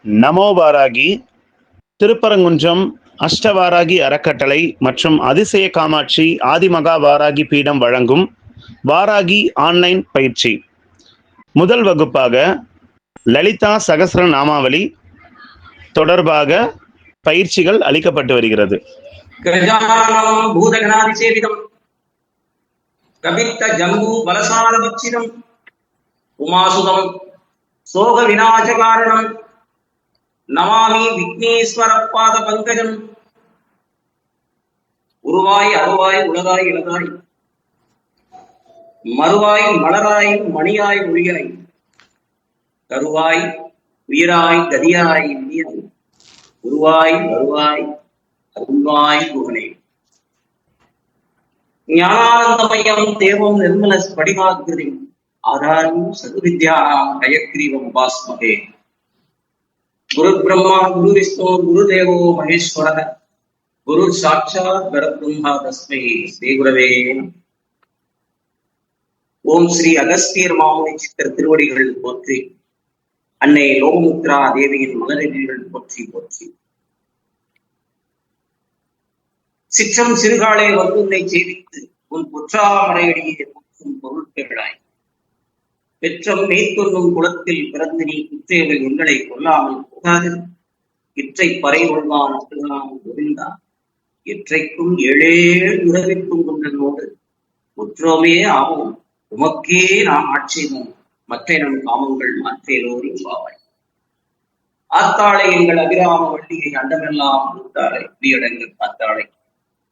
நமோ வாராகி திருப்பரங்குன்றம் அஷ்டவாராகி அறக்கட்டளை மற்றும் அதிசய காமாட்சி ஆதிமகா வாராகி பீடம் வழங்கும் வாராகி ஆன்லைன் பயிற்சி. முதல் வகுப்பாக லலிதா சகஸ்ர நாமாவளி தொடர்பாக பயிற்சிகள் அளிக்கப்பட்டு வருகிறது. கபித்த ஜம்பு பலசாரபட்சிதம் உமாசுதம் சோக விநாச காரணம் நமாமி விக்னேஸ்வர பாத பங்கஜம். உருவாய் அருவாய் உலகாய் இலகாய் மறுவாய் மலராய் மணியாய் மொழியாய் கருவாய் உயிராய் கதியாய் இந்தியாய் உருவாய் வருவாய் அருள்வாய் குகனே. ஞானானந்தமயம் தேவம் நிர்மல ஸ்படிகாகிருதி ஆதாரம் சதுவித்யாம் கயக்ரீவம் உபாஸ்மகே. குரு பிரம்மா குரு விஷ்ணு குரு தேவோ மகேஸ்வர குரு சாட்சாத் பரபிரம்மா தஸ்மை ஸ்ரீ குரவே. ஓம் ஸ்ரீ அகஸ்தியர் மாமுனி சித்தர் திருவடிகள் போற்றி, அன்னை லோகமுத்ரா தேவியின் மலரடிகள் போற்றி போற்றி. சிற்றம் சிறுகாலே வந்து உன்னை சேவித்து உன் புற்றாமரையடியை போற்றும் பொருட்களாய் பெற்றம் மேற்கொள்ளும் குளத்தில் பிறந்து நீ குற்றேவல் எங்களை கொல்லாமல் போகாது. இற்றை பறை கொள்வான் கோவிந்தா இற்றைக்கும் ஏழேழு உறவிற்கும் கொண்டனோடு முற்றோமே ஆகும் உமக்கே நாம் ஆட்சேபம் மற்ற நம் காமங்கள் மாற்றேலோரி பாவாய். ஆத்தாளை எங்கள் அபிராம வள்ளியை அண்டமெல்லாம் கொடுத்தாளை வியடங்கு காத்தாளை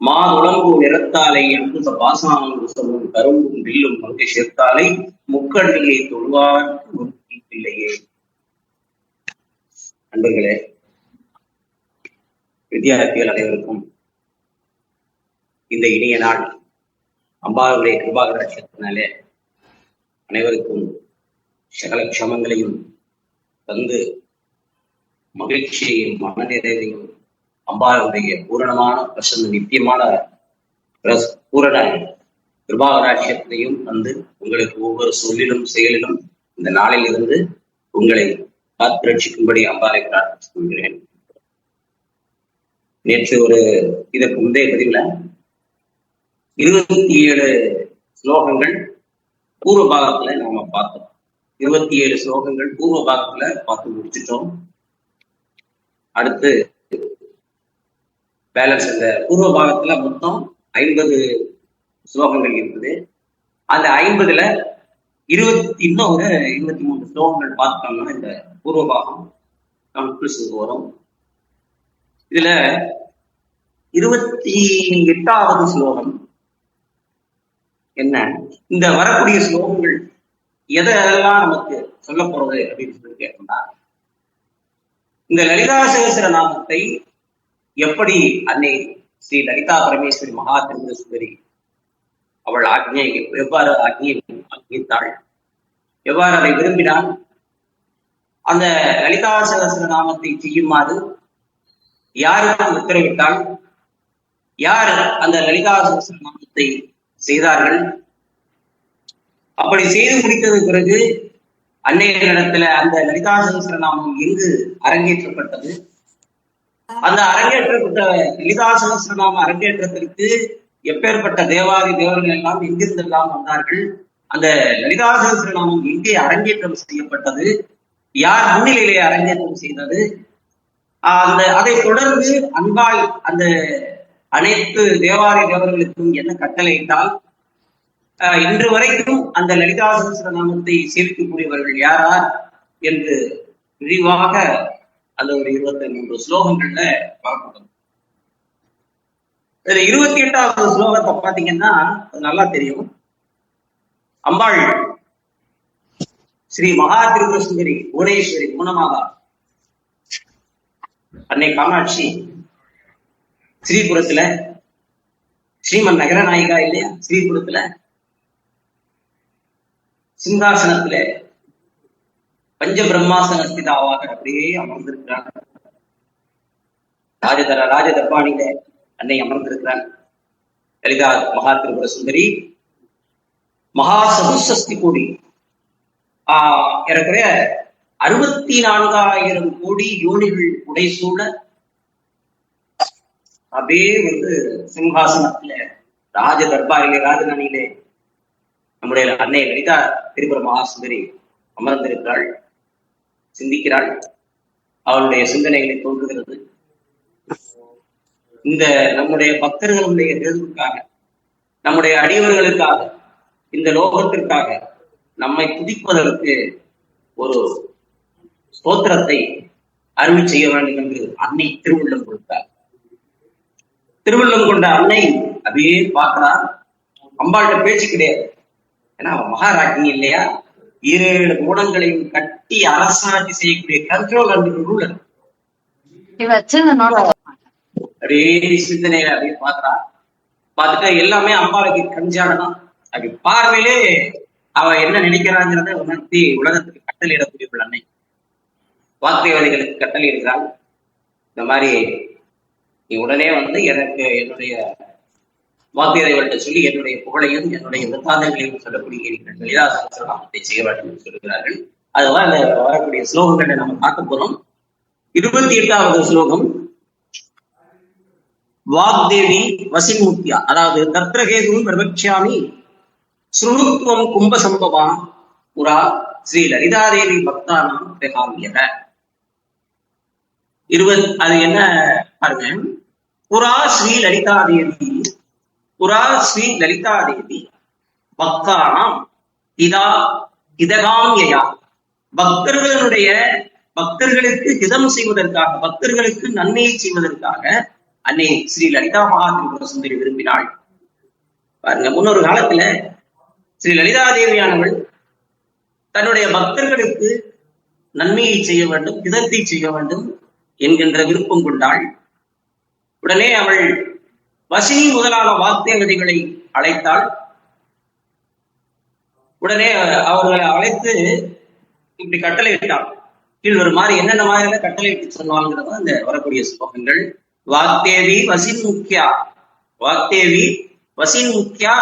மாதுளம்பு நிறத்தாலை அன்புத பாசாங்கு சொல்லும் கரும்பும் வில்லும் பங்கு சேர்த்தாலை முக்கண்ணியை தொழுவார் இல்லையே. நண்பர்களே, வித்யார்த்திகள் அனைவருக்கும் இந்த இனிய நாள் அம்பாளுடைய கிருபாகரட்சத்தினாலே அனைவருக்கும் சகல க்ஷமங்களையும் தந்து மகிழ்ச்சியையும் மனநிறைவையும் அம்பாளுடைய பூரணமான பிரசன்ன நித்தியமான பூரண கிருபாகராட்சியத்தையும் வந்து உங்களுக்கு ஒவ்வொரு சொல்லிலும் செயலிலும் இந்த நாளில் இருந்து உங்களை காத்து ரட்சிக்கும்படி அம்பாளை பிரார்த்தித்துக் கொள்கிறேன். நேற்று இதற்கு முந்தைய பதிவுல 27 ஸ்லோகங்கள் பூர்வ பாகத்துல நாம பார்த்தோம். 27 ஸ்லோகங்கள் பூர்வ பாகத்துல பார்த்து முடிச்சிட்டோம். அடுத்து பேலன்ஸ் இந்த பூர்வ பாகத்துல மொத்தம் 50 ஸ்லோகங்கள் இருக்குது. அந்த 50ல இன்னும் ஒரு 23 ஸ்லோகங்கள் பார்த்தோம்னா இந்த பூர்வ பாகம் கன்க்ளூஷனுக்கு வரும். இதுல 28வது ஸ்லோகம் என்ன, இந்த வரக்கூடிய ஸ்லோகங்கள் எதெல்லாம் நமக்கு சொல்ல போறது அப்படின்னு சொல்லி கேட்டோம்னா, இந்த லலிதா சகஸ்ர நாமத்தை எப்படி அன்னை ஸ்ரீ லலிதா பரமேஸ்வரி மகா திரிபுர சுந்தரி அவள் எவ்வாறு ஆக்ஞித்தாள், எவ்வாறு அதை விரும்பினாள், அந்த லலிதா சகஸ்ர நாமத்தை செய்யுமாறு யாருக்கு உத்தரவிட்டாள், யார் அந்த லலிதா சகஸ்ர நாமத்தை செய்தார்கள், அப்படி செய்து முடித்தது பிறகு அன்னையரிடத்துல அந்த லலிதா சகஸ்ர நாமம் எங்கு அரங்கேற்றப்பட்டது, அந்த அரங்கேற்றப்பட்ட லலிதா சகஸ்ரநாம அரங்கேற்றத்திற்கு எப்பேற்பட்ட தேவாதி தேவர்கள் எல்லாம் எங்கிருந்தெல்லாம் வந்தார்கள், அந்த லலிதா சகஸ்ரநாமம் எங்கே அரங்கேற்றம் செய்யப்பட்டது, யார் முன்னிலையிலே அரங்கேற்றம் செய்தது, அதை தொடர்ந்து அன்பால் அந்த அனைத்து தேவாதி தேவர்களுக்கும் என்ன கட்டளையிட்டால் இன்று வரைக்கும் அந்த லலிதா சகஸ்ரநாமத்தை சேர்க்கக்கூடியவர்கள் யாரார் என்று விரிவாக அந்த ஒரு 23 ஸ்லோகங்கள்ல பார்க்கணும். இதுல 28வது ஸ்லோகத்தை பாத்தீங்கன்னா நல்லா தெரியும். அம்பாள் ஸ்ரீ மகா திரிபுர சுந்தரி புவனேஸ்வரி மூலமாக அன்னை காமாட்சி ஸ்ரீபுரத்துல ஸ்ரீமன் நகர நாயிகா இல்லையா, ஸ்ரீபுரத்துல சிங்காசனத்துல பஞ்ச பிரம்மாசன ஸ்திதாவாக அப்படியே அமர்ந்திருக்கிறார். ராஜதர்பாணியில அன்னை அமர்ந்திருக்கிறார். லலிதா மகா திரிபுர சுந்தரி மகா சதுசஸ்தி கோடி ஏறக்குறைய 64,000 கோடி யோனிகள் உடைசூழ அப்படியே சிம்ஹாசனத்துல ராஜ தர்பாரிலே ராஜதானியிலே நம்முடைய அன்னை லலிதா திரிபுர மகாசுந்தரி அமர்ந்திருக்கிறாள், சிந்திக்கிறாள், அவளுடைய சிந்தனைகளை தோன்றுகிறது. இந்த நம்முடைய பக்தர்களுடைய தேர்வுக்காக, நம்முடைய அடியவர்களுக்காக, இந்த லோகத்திற்காக நம்மை துதிப்பதற்கு ஒரு ஸ்தோத்திரத்தை அருளி செய்ய வேண்டும் என்று அன்னை திருவுள்ளம் கொடுத்தார். திருவுள்ளம் கொண்ட அன்னை அப்படியே பார்க்கிறார். அம்பாள்கிட்ட பேச்சு கிடையாது, ஏன்னா அவன் மகாராஜ்னி இல்லையா, 7 குணங்களையும் கட்டி அரசாட்சி செய்யக்கூடிய கண்ட்ரோல் அண்ட் ரூலர். அப்படியே சிந்தனையில அப்படியே பாக்குறா. பார்த்துட்டு எல்லாமே அம்பாளுக்கு கஞ்சாடதான். அப்படி பார்வையிலே அவ என்ன நினைக்கிறாங்கிறத உணர்த்தி உலகத்துக்கு கட்டளையிடக்கூடிய அன்னை வாக்தேவதைகளுக்கு கட்டளையிடுகிறாள். இந்த மாதிரி நீ உடனே எனக்கு என்னுடைய வாத்தியதைகள்கிட்ட சொல்லி என்னுடைய புகழையும் என்னுடைய விருத்தாந்தங்களையும் சொல்லக்கூடிய லலிதா சகஸ்ரநாமத்தை செய்ய வேண்டும் என்று சொல்கிறார்கள். அதுதான் இந்த வரக்கூடிய ஸ்லோகங்களை நம்ம பார்க்க போறோம். 28வது ஸ்லோகம். வாக்தேவி வசின்முக்தியா, அதாவது தத்ரகேதும் பிரபக்ஷாமி ஸ்ருணுத்வம் கும்ப சம்பவா புரா ஸ்ரீ லலிதாதேவி பக்தானாம் பிரகாமியத. அது என்ன பாருங்க. புரா ஸ்ரீ லலிதாதேவி, புரா ஸ்ரீ லலிதாதேவி பக்தானாம் இதகாமியா, பக்தர்களுக்கு ஹிதம் செய்வதற்காக, பக்தர்களுக்கு நன்மையை செய்வதற்காக அன்னை ஸ்ரீ லலிதா மகாதிரிபுர சுந்தரி விரும்பினாள். பாருங்க, முன்னொரு காலத்துல ஸ்ரீ லலிதா தேவியானவள் தன்னுடைய பக்தர்களுக்கு நன்மையை செய்ய வேண்டும், ஹிதத்தை செய்ய வேண்டும் என்கின்ற விருப்பம் கொண்டாள். உடனே அவள் வசினி முதலான வாக்தேவதைகளை அழைத்தாள். உடனே அவர்களை அழைத்து இப்படி கட்டளை இட்டாள். கீழ் ஒரு மாதிரி என்னென்ன மாதிரி கட்டளை இட்டு சொன்னாங்கிறத அந்த வரக்கூடிய ஸ்லோகங்கள். வாக்தேவி வசின் முக்கியா, வாக்தேவி வசின் முக்கியா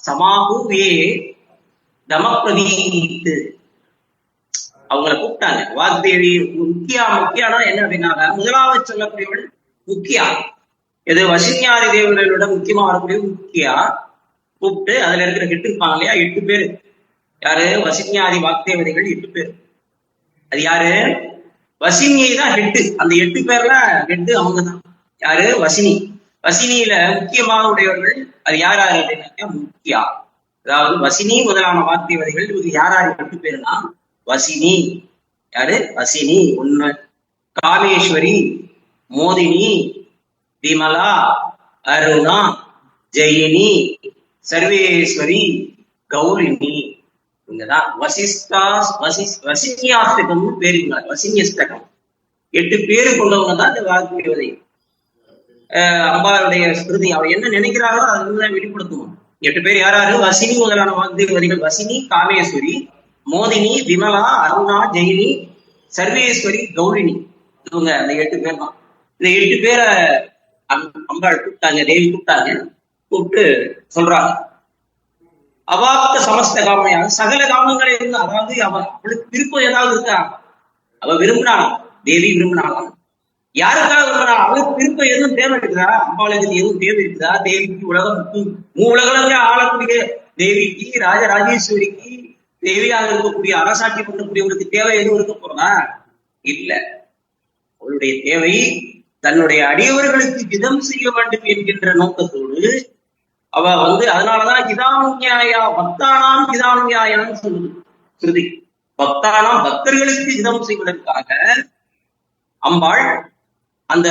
சமாபூவே தமப்பிரதீத்து. அவங்களை கூப்பிட்டாங்க. வாக்தேவி முக்கியானா என்ன அப்படின்னா, முதலாவது சொல்லக்கூடியவள் முக்கியா. இது வசின்யாதி தேவர்களோட முக்கியமா வரக்கூடிய முக்கியா கூப்பிட்டு அதுல இருக்கிற 8 இருப்பாங்க இல்லையா, 8 பேரு. யாரு? வசின்யாதி வாக்தேவதைகள் 8 பேர். அது யாரு? வசினியை தான் ஹெட்டு. அந்த 8 பேர்ல ஹெட்டு அவங்க தான். யாரு? வசினி. வசினியில முக்கியமாக உடையவர்கள் அது யார் யாரு அப்படின்னாக்கா முக்கியா. அதாவது வசினி முதலான வாக்தேவதைகள் இவங்க யார் 8 பேருனா வசினி. யாரு? வசினி 1, காமேஸ்வரி, மோதினி, விமலா, அருணா, ஜெயினி, சர்வேஸ்வரி, கௌரினி. இங்கதான் வசின்யாஸ்தகம் பேருங்க. வசின்யஸ்தகம் 8 பேரு கொண்டவங்க தான் இந்த வாக்தேவதை. அம்பாளுடைய ஸ்ருதி அவ என்ன நினைக்கிறாரோ அதுதான் வெளிப்படுத்துவோம். 8 பேர் யாராரு? வசினி முதலான வாக்தேவதைகள். வசினி, காமேஸ்வரி, மோதினி, விமலா, அருணா, ஜெயினி, சர்வேஸ்வரி, கௌரினி. இவங்க அந்த 8 பேர் தான். இந்த 8 பேரை அம்பாள் கூப்பிட்டாங்க, தேவி கூப்பிட்டாங்க. கூப்பிட்டு சொல்றாங்க, அவாப்த சமஸ்த காமையாக சகல காமங்களை இருந்து, அதாவது அவளுக்கு விருப்பம் ஏதாவது இருக்கா? அவ விரும்பினாலும், தேவி விரும்பினாலும் யாருக்காக விரும்பினா? அவளுக்கு விருப்பம் எதுவும் தேவை இருக்குதா? அம்பாளுக்கு எதுவும் தேவை இருக்குதா? தேவிக்கு உலகம் ஆளக்கூடிய தேவிக்கு, ராஜராஜேஸ்வரிக்கு, தேவியாக இருக்கக்கூடிய அரசாட்சி பண்ணக்கூடியவங்களுக்கு தேவை எதுவும் இருக்க போறதா? இல்ல. அவளுடைய தேவை தன்னுடைய அடியவர்களுக்கு ஹிதம் செய்ய வேண்டும் என்கின்ற நோக்கத்தோடு அவ அதனாலதான் ஹிதானுஞாயா பக்தானாம் ஹிதானுஞாயான்னு சொல்லுது ஸ்ருதி. பக்தானாம் பக்தர்களுக்கு ஹிதம் செய்வதற்காக அம்பாள் அந்த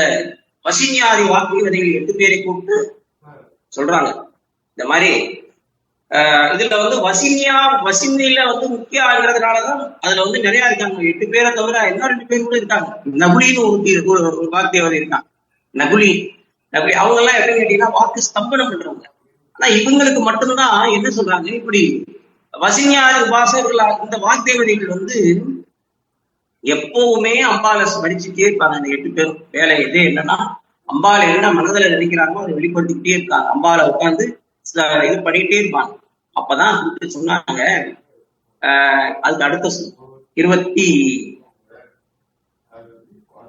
வசின்யாதி வாக்தேவதைகள் 8 பேரை கூப்பிட்டு சொல்றாங்க. இந்த மாதிரி இதுல வசினியில முக்கியங்கிறதுனாலதான் அதுல நிறைய இருக்காங்க. 8 பேரை தவிர இன்னும் 2 பேர் கூட இருக்காங்க. நகுலின்னு ஒரு வாக்தேவதை இருக்காங்க. நகுலி அவங்க எல்லாம் எப்படின்னு கேட்டீங்கன்னா வாக்கு ஸ்தம்பனம் பண்றவங்க. ஆனா இவங்களுக்கு மட்டும்தான் என்ன சொல்றாங்க, இப்படி வசின்யாதி உபாசகர்கள் இந்த வாக்தேவதைகள் எப்பவுமே அம்பாலை படிச்சுட்டே இருப்பாங்க. அந்த 8 பேரும் வேலை எது என்னன்னா, அம்பாலை என்ன மனதில் நினைக்கிறாங்களோ அதை வெளிப்படுத்திக்கிட்டே இருக்காங்க. அம்பாலை உட்காந்து இது பண்ணிட்டே இருப்பாங்க. அப்பதான் சொன்னாங்க. அதுக்கு அடுத்த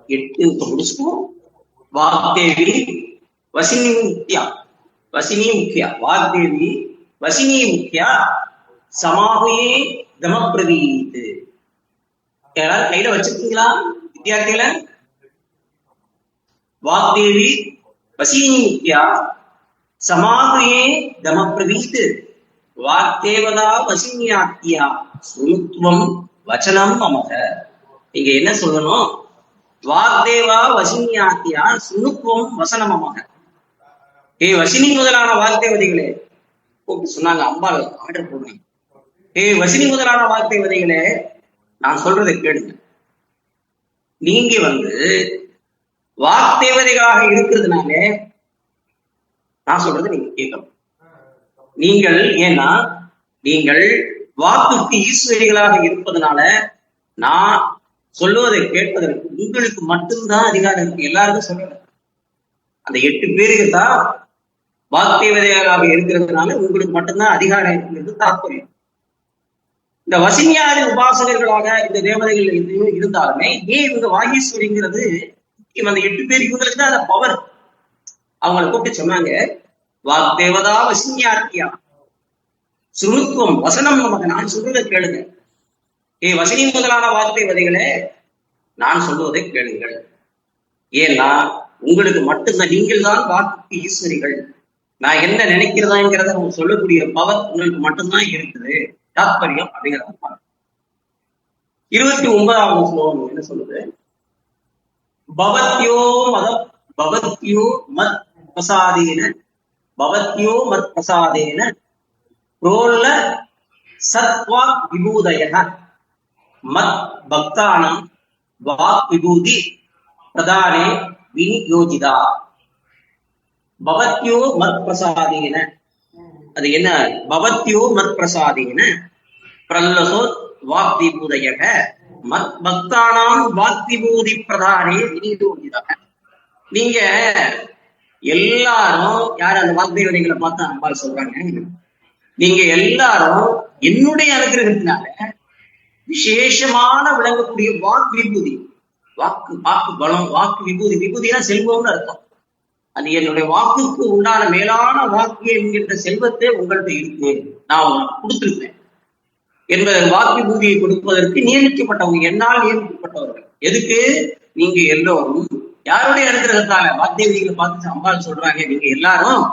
8 முடிச்சுக்கும். வாக்தேவி வசினி முக்கியா, வசினி முக்கியா, வாக்தேவி வசினி முக்கியா சமாகுயே தமப்பிரதீத். யாராவது கையில வச்சிருக்கீங்களா வித்தியார்த்திகள? வாக்தேவி வசினி முக்கியா சமாகுயே தமப்பிரதீத் வாக்தேவதா வசினியாத்தியா சுருத்வம் வச்சனம் அமக. நீங்க என்ன சொல்லணும்? வாக்தேவா வசினியாத்தியா சுணுக்குவம் வசனமமாக. வசினி முதலான வாக்தேவதைகளே சொன்னாங்க. அம்பாள் ஆர்டர் போடுறாங்க. வசினி முதலான வாக்தேவதைகளே, நான் சொல்றதை கேளுங்க. நீங்க வாக்தேவதைகளாக இருக்கிறதுனால நான் சொல்றதை நீங்க கேட்கணும். நீங்கள் ஏன்னா நீங்கள் வாக்குக்கு ஈஸ்வரிகளாக இருப்பதனால நான் சொல்லுவதை கேட்பதற்கு உங்களுக்கு மட்டும்தான் அதிகாரம் இருக்கு. எல்லாருக்கும் சொல்லல. அந்த 8 பேருக்கு தான் வாக்தேவதைகளாக இருக்கிறதுனால உங்களுக்கு மட்டும்தான் அதிகாரம் இருக்கிறது தாற்பயம். இந்த வசினியாதி உபாசகர்களாக இந்த தேவதைகள் இருந்தாலுமே ஏன் இவங்க வாகீஸ்வரிங்கிறது அந்த 8 பேர் இவங்களுக்கு தான் அந்த பவர். அவங்களை கூப்பிட்டு சொன்னாங்க, வாக்தேவதா வசினியாத்தியா சுருத்துவம் வசனம் நமக்கு, நான் சொல்றதை கேளுங்க. வசினி முதலான வாக்தேவதைகளே, நான் சொல்லுவதை கேளுங்கள். ஏன்னா உங்களுக்கு மட்டும்தான், நீங்கள் தான் வாக்கு ஈஸ்வரிகள். நான் என்ன நினைக்கிறதாங்கிறத சொல்லக்கூடிய பவர் உங்களுக்கு மட்டும்தான் இருக்குது. தாத்பரியம் அப்படிங்கிறத 29வது ஸ்லோகம் என்ன சொல்லுது? பவத்யோ மத் பிரசாதேன பவத்யோ மத் பிரசாதேன புரோல்ல சத்வாக் விபூதய மத் பக்தானம் வாக் விபூதி பிரதானே விநியோஜிதா. பவத்யோ மத் பிரசாதேன, அது என்ன? பவத்யோ மத் பிரசாதேன பிரல்லசோ வாக் விபூதய மத் பக்தானாம் வாக் விபூதி பிரதானே விநியோஜிதா. நீங்க எல்லாரும் யார் அந்த வாக்தேவதைகளை பார்த்தா அம்பாள் சொல்றாங்க, நீங்க எல்லாரும் என்னுடைய அனுகிரகத்தினால விசேஷமான விளங்கக்கூடிய வாக்கு விபூதி, வாக்கு பலம், வாக்கு விபூதி, விபூதினா செல்வம்னு அர்த்தம். அது என்னுடைய வாக்குக்கு உண்டான மேலான வாக்கு என்கின்ற செல்வத்தை உங்கள்கிட்ட இருக்கு, நான் உங்களுக்கு கொடுத்திருப்பேன் என்பதை வாக்கு விபூதியை கொடுப்பதற்கு நியமிக்கப்பட்டவங்க, என்னால் நியமிக்கப்பட்டவர்கள். எதுக்கு? நீங்க எல்லோரும் யாருடைய அனுகிரகத்தால, வாக்தேவதிகளை பார்த்து அம்பாள் சொல்றாங்க, நீங்க எல்லாரும்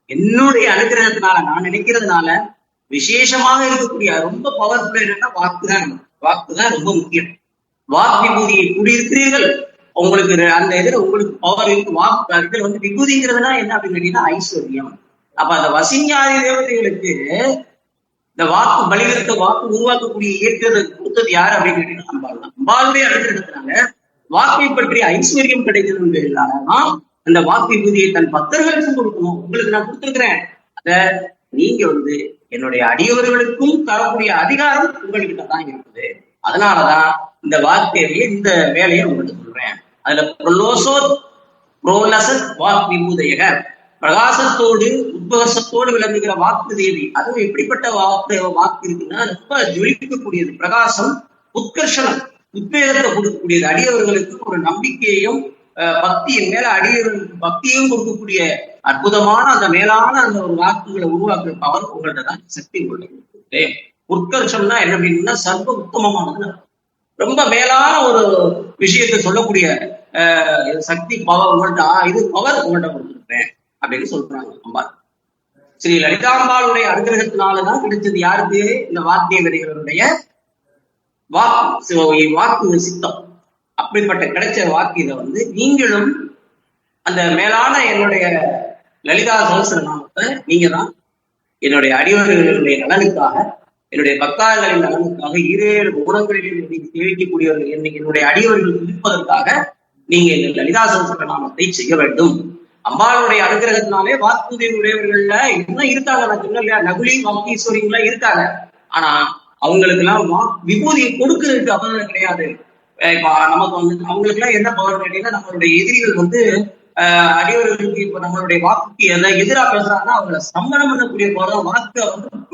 என்னுடைய அனுகிரகத்தினால, நான் நினைக்கிறதுனால விசேஷமாக இருக்கக்கூடிய ரொம்ப பவர்ஃபுல் என்னன்னா வாக்குதான். வாக்குதான் ரொம்ப முக்கியம். வாக்கு விபூதியை கூடியிருக்கிறீர்கள், உங்களுக்கு அந்த இதுல உங்களுக்கு பவர் இருக்கு. வாக்கு இதுல விபூதிங்கிறதுனா என்ன அப்படின்னு கேட்டீங்கன்னா ஐஸ்வர்யம். அப்ப அந்த வசிஞாதி தேவதைகளுக்கு இந்த வாக்கு பலிகளுக்கு வாக்கு உருவாக்கக்கூடிய இயற்கை கொடுத்தது யாரு அப்படின்னு கேட்டீங்கன்னா அம்பாள் தான். அம்பாளுடைய அனுகிரகத்தினால வாக்கை பற்றிய ஐஸ்வர்யம் கிடைக்கிறதுனாலதான் அந்த வாக்கு விபூதியை தன் பக்தர்களுக்கு கொடுக்கணும். உங்களுக்கு நான் கொடுத்துருக்கிறேன், அத நீங்க என்னுடைய அடியவர்களுக்கும் தரக்கூடிய அதிகாரம் உங்கள்கிட்ட தான் இருக்குது. அதனாலதான் இந்த வார்த்தையை, இந்த வேலையை உங்களுக்கு சொல்றேன். அதுல வாக் விபூதையக, பிரகாசத்தோடு உத்பகசத்தோடு விளங்குகிற வாக்கு தேவி. அதுவும் எப்படிப்பட்ட வாக்கு இருக்குன்னா ரொம்ப ஜொலிக்கக்கூடியது, பிரகாசம், உத்கர்ஷனம், உத்வேகத்தை கொடுக்கக்கூடியது. அடியவர்களுக்கு ஒரு நம்பிக்கையையும் பக்தியின் மேல அடியவர்களுக்கு பக்தியும் கொடுக்கக்கூடிய அற்புதமான அந்த மேலான அந்த ஒரு வாக்குகளை உருவாக்குற பவர் உங்கள்ட்ட தான், சக்தி உங்கள்கிட்ட. உத்கர்ஷம்னா என்ன அப்படின்னா சர்வ உத்தமமானது, ரொம்ப மேலான ஒரு விஷயத்தை சொல்லக்கூடிய சக்தி பவர் உங்கள்கிட்ட, இது பவர் உங்கள்கிட்ட கொடுத்துருப்பேன் அப்படின்னு சொல்றாங்க அம்பாள். ஸ்ரீ லலிதாம்பாளுடைய அனுகிரகத்தினாலதான் கிடைச்சது யாருக்கு? இந்த வாக்தேவதைகளுடைய வாக்கு சித்தம். அப்படிப்பட்ட கிடைச்ச வாக்கு இதை நீங்களும் அந்த மேலான என்னுடைய லலிதா சகஸ்ரநாமத்தை நீங்க தான் என்னுடைய அடியவர்களுடைய நலனுக்காக, என்னுடைய பக்தர்களின் நலனுக்காக, 7 குணங்களில் தெரிவிக்கக்கூடியவர்கள் என்னுடைய அடியவர்கள் இருப்பதற்காக நீங்க இந்த லலிதா சகஸ்ரநாமத்தை செய்ய வேண்டும். அம்பாளுடைய அனுகிரகத்தினாலே வாக்குதேவியுடையவர்கள்ல இன்னும் இருக்காங்க. நான் சொன்ன இல்லையா, நகுலி வாக்கீஸ்வரிங்களா இருக்காங்க. ஆனா அவங்களுக்கு எல்லாம் விபூதியை கொடுக்கறதுக்கு அவசியம் கிடையாது. இப்ப நமக்கு அவங்களுக்கு எல்லாம் என்ன பவர் கேட்டீங்கன்னா, நம்மளுடைய எதிரிகள் அடியவர்களுக்கு இப்ப நம்மளுடைய வாக்குக்கு எதிராக பேசுறாங்கன்னா அவங்களை சம்மணம் பண்ணக்கூடிய பவர், வாக்கு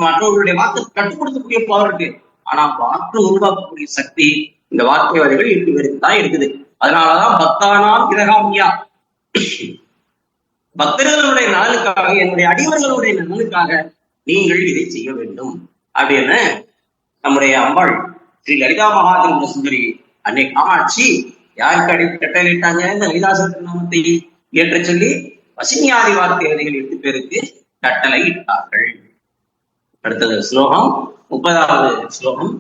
மற்றவர்களுடைய வாக்கு கட்டுப்படுத்தக்கூடிய பவர் இருக்கு. ஆனா வாக்கு உருவாக்கக்கூடிய சக்தி இந்த வாக்குவாதிகள் 8 பேருக்கு தான் இருக்குது. அதனாலதான் பக்தானாம் கிரகாமியா, பக்தர்களுடைய நலனுக்காக, என்னுடைய அடியவர்களுடைய நலனுக்காக நீங்கள் இதை செய்ய வேண்டும் அப்படின்னு நம்முடைய அம்பாள் ஸ்ரீ லலிதா மகாதிரிபுர சுந்தரி அன்னை காமாட்சி யாருக்கு கட்டளையிட்டாங்க? இந்த லலிதா சகஸ்ரநாமத்தை ஏற்ற சொல்லி வசினியாதி வார்த்தைகள் 8 பேருக்கு கட்டளை இட்டார்கள். அடுத்தது ஸ்லோகம் 30வது ஸ்லோகம்.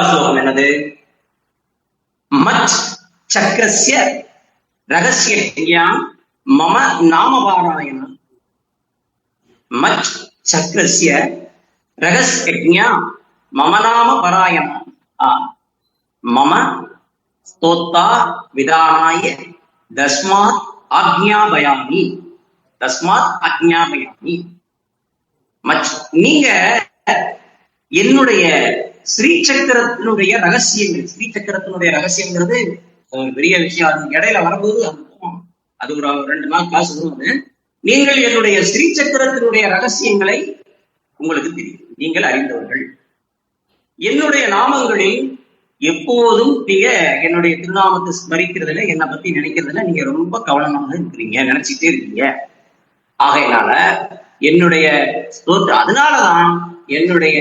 ஸ்லோகம் என்னது? மச் சக்கரஸ்ய ரகசிய மம நாமபாராயண. மச் சக்கரஸ்ய ரகசிய மம நாம பாராயண. மம ஸ்தோத்தா விதானாய தஸ்மாத் ஆக்ஞாபயாமி. தஸ்மாத் ஆக்ஞாபயாமி. நீங்க என்னுடைய ஸ்ரீசக்கரத்தினுடைய ரகசியங்கள், ஸ்ரீசக்கரத்தினுடைய ரகசியங்கிறது பெரிய விஷயம். அது இடையில வரும்போது அது ஒரு 2 நாள் கிளாஸ் வரும். நீங்கள் என்னுடைய ஸ்ரீசக்கரத்தினுடைய ரகசியங்களை உங்களுக்கு தெரியும், நீங்கள் அறிந்தவர்கள். என்னுடைய நாமங்களில் எப்போதும் நீங்க என்னுடைய திருநாமத்தை ஸ்மரிக்கிறதுல, என்னை பத்தி நினைக்கிறதுல நீங்க ரொம்ப கவனமாக இருக்கிறீங்க, நினைச்சிட்டே இருக்கீங்க. ஆகையினால என்னுடைய அதனாலதான் என்னுடைய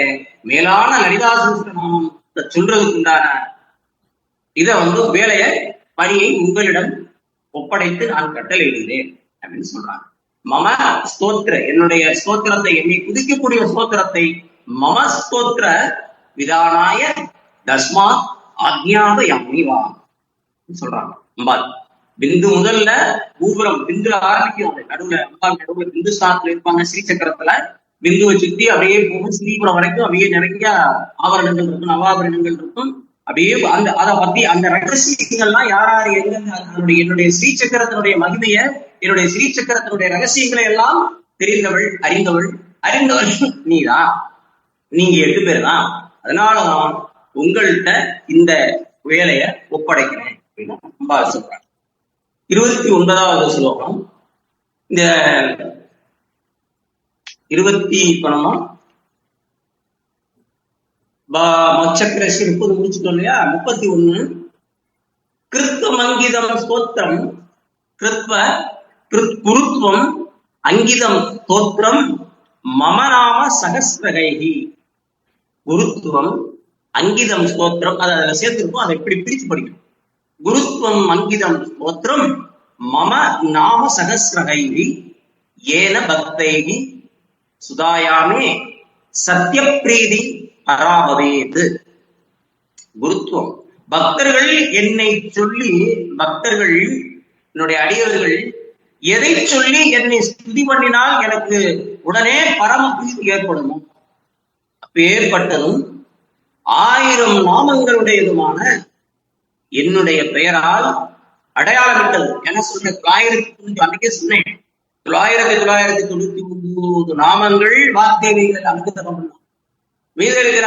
மேலான லலிதா சகஸ்ரநாமம் சொல்றதுக்கு உண்டான வேலையை பணியை உங்களிடம் ஒப்படைத்து நான் கட்டளையிடுகிறேன் அப்படின்னு சொல்றாங்க. மம ஸ்தோத்திர, என்னுடைய ஸ்தோத்திரத்தை, என்னை குதிக்கக்கூடிய ஸ்தோத்திரத்தை மம ஸ்தோத்திர விதானாய தஸ்மாத் ஆக்ஞாபயாமி வா சொல்றாங்க. அம்பாள் பிந்து முதல்ல பூபுரம் பிந்து ஆரம்பிக்கும். நடுவுல அம்பாள் நடுவுல பிந்து ஸ்தானத்துல இருப்பாங்க. ஸ்ரீசக்கரத்துல பிந்துவை சுத்தி அப்படியே போகும் ஸ்ரீபுரம் வரைக்கும் அப்படியே நிறைய ஆபரணங்கள் இருக்கும், நவாபரணங்கள் இருக்கும். அப்படியே அதை பத்தி அந்த ரகசியங்கள்லாம் யார் எங்க என்னுடைய ஸ்ரீசக்கரத்தினுடைய மகிமைய, என்னுடைய ஸ்ரீசக்கரத்தினுடைய ரகசியங்களை எல்லாம் தெரிந்தவள், அறிந்தவள் நீதான், நீங்க 8 பேர் தான். அதனாலதான் உங்கள்கிட்ட இந்த வேலையை ஒப்படைக்கிறேன் அப்படின்னு அம்பாள் சொல்றாங்க. 29வது ஸ்லோகம். இந்த 30 முடிச்சுட்டோம் இல்லையா? 31 கிருத்வம் அங்கிதம் ஸ்தோத்திரம் கிருத்வ குருத்வம் அங்கிதம் ஸ்தோத்திரம் மமநாம சகஸ்ரகைஹி. குருத்துவம் அங்கிதம் ஸ்தோத்திரம், அதை அதுல சேர்த்திருக்கும். அதை எப்படி பிரிச்சு படிக்கணும்? குருத்வம் அங்கிதம் ஸ்தோத்திரம் மம நாம சகஸ்ரகைஹி ஏன பக்தைஹி சுதாயாமே சத்யப்ரீதி பராபவேத். குருத்துவம், பக்தர்கள் என்னை சொல்லி, பக்தர்கள் என்னுடைய அடியவர்கள் எதை சொல்லி என்னை ஸ்துதி பண்ணினால் எனக்கு உடனே பரம பிரீதி ஏற்படும். ஏற்பட்டதும் 1000 நாமங்களுடையதுமான என்னுடைய பெயரால் அடையாளமிட்டது. என்ன சொல்ற? 999 அன்னைக்கே சொன்னேன். 999 நாமங்கள் வாக்தேவிகள் அனுகிரகம் பண்ணாங்க. மீத இருக்கிற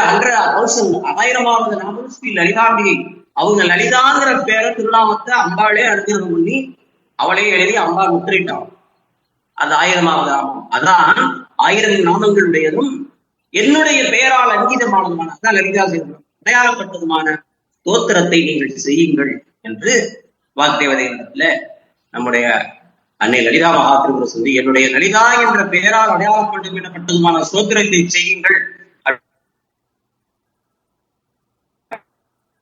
1000வது நாமம் ஸ்ரீ லலிதாம்பிகை. அவங்க லலிதாங்கிற பேரை, திருநாமத்தை அம்பாளே அனுகிரகம் பண்ணி அவளே எழுதி அம்பாள் முத்திரிட்டான். அது 1000வது நாமம். அதான் 1000 நாமங்களுடையதும் என்னுடைய பெயரால் அங்கீதமானதுமான, அதான் லலிதா அடையாளப்பட்டதுமான ஸ்தோத்திரத்தை நீங்கள் செய்யுங்கள் என்று வாக்தேவதையிடத்துல நம்முடைய அன்னை லலிதா மகாதிரிபுர சுந்தரி என்னுடைய லலிதா என்ற பெயரால் அடையாளப்பட்டதுமான ஸ்தோத்திரத்தை செய்யுங்கள்.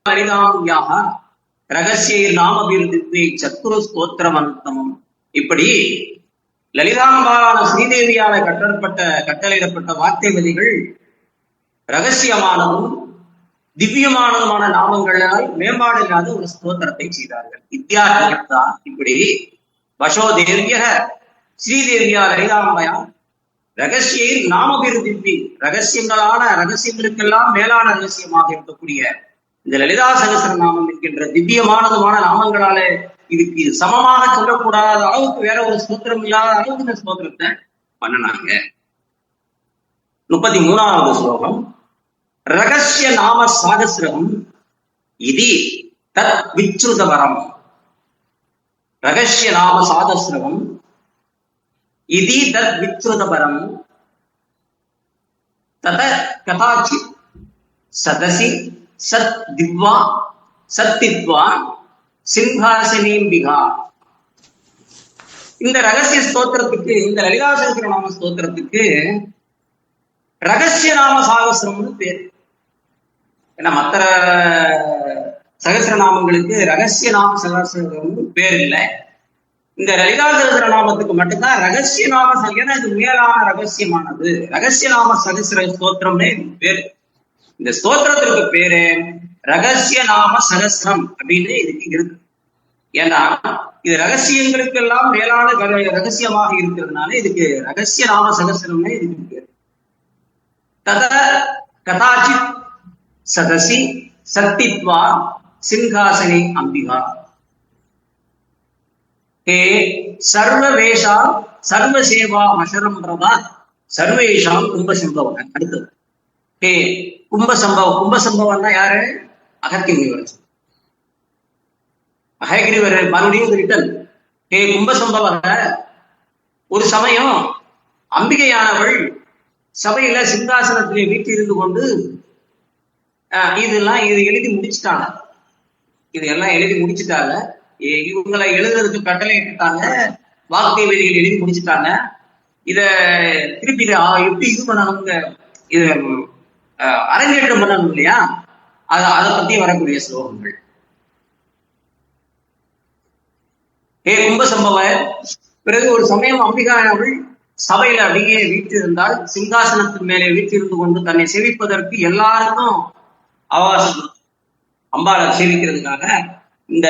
லலிதாம்பியாக ரகசிய நாமபிருதி சத்துரு ஸ்தோத்திரமந்தமம். இப்படி லலிதாம்பாலான ஸ்ரீதேவியால கட்டளையிடப்பட்ட வார்த்தைவதிகள் ரகசியமானதும் திவ்யமானதுமான நாமங்களால் மேம்பாடு இல்லாத ஒரு ஸ்தோத்திரத்தை செய்தார்கள். வித்யார்த்தா இப்படி வசோதேவிய ஸ்ரீதேவியா லலிதாம்பயா ரகசிய நாமபிருதி, ரகசியங்களுக்கெல்லாம் மேலான ரகசியமாக இருக்கக்கூடிய இந்த லலிதா சகஸ்ரநாமம் என்கின்ற திவ்யமானதுமான நாமங்களாலே இதுக்கு சமமாக சொல்லக்கூடாத அளவுக்கு வேற ஒரு ஸ்தோத்திரம் இல்லாத அளவுக்கு இந்த ஸ்தோத்திரத்தை பண்ணனாங்க. 33வது ஸ்லோகம். ரகசிய நாம சாகசிரம் இது தத் விச்ருதபரம். ரகசிய நாம சாகசிரம் இது தத் விச்ருதபரம் தத கதாச்சித் சதசி சத் திவ்வா சத்தித்வா சிங்காசனேம்பிகா. இந்த ரகசிய ஸ்தோத்திரத்துக்கு, இந்த லலிதா சகஸ்ரநாம ஸ்தோத்திரத்துக்கு ரகசிய நாம சாகசிரம்னு பேர். ஏன்னா மற்ற சகசிரநாமங்களுக்கு ரகசிய நாம சகசிரம்னு பேர் இல்லை. இந்த லலிதா சகஸ்ரநாமத்துக்கு மட்டும்தான் ரகசிய நாம, ஏன்னா இது மேலான ரகசியமானது, ரகசிய நாம சகசிர ஸ்தோத்திரம்னே பேரு. இந்த ஸ்தோத்திரத்திற்கு பேரு ரகசிய நாம சகசிரம் அப்படின்னு இதுக்கு இருக்கு. ஏன்னா இது ரகசியங்களுக்கு எல்லாம் மேலான ரகசியமாக இருக்கிறதுனால இதுக்கு ரகசிய நாம சகசிரம்னே இதுக்கு பேரு. தத கதாச்சித் சதசி சக்தித்வா சிங்காசனே அம்பிகா. ஹே சர்வவேஷாம் சர்வசேவா மசரம் பிரபா சர்வேஷாம் கும்பசம்பவன். அடுத்தது ஹே கும்பசம்பவம். கும்பசம்பவம்னா யாரு? அகத்தியவர். அககிரிவர் மறுபடியும் ரிட்டன். ஹே கும்பசம்பவ. ஒரு சமயம் அம்பிகையானவள் சபையில சிங்காசனத்திலே வீட்டிலிருந்து கொண்டு இது எழுதி முடிச்சுட்டாங்க. இதெல்லாம் எழுதி முடிச்சுட்டாங்க. இவங்களை எழுதுறதுக்கு கட்டளை இட்டுட்டாங்க. வார்த்தை வெளிகள் எழுதி முடிச்சுட்டாங்க. இத திருப்பி எப்படி இது பண்ணணுங்க, இது அரங்கேற்றம் பண்ணணும் இல்லையா? அதை பத்தி வரக்கூடிய ஸ்லோகங்கள். ஹே கும்பசம்பவ. பிறகு ஒரு சமயம் அம்பிகானவள் சபையில அப்படியே வீற்றிருந்தால், சிங்காசனத்தின் மேலே வீற்றிருந்து கொண்டு தன்னை சேவிப்பதற்கு எல்லாருக்கும் அவகாசம், அம்பாளை சேவிக்கிறதுக்காக இந்த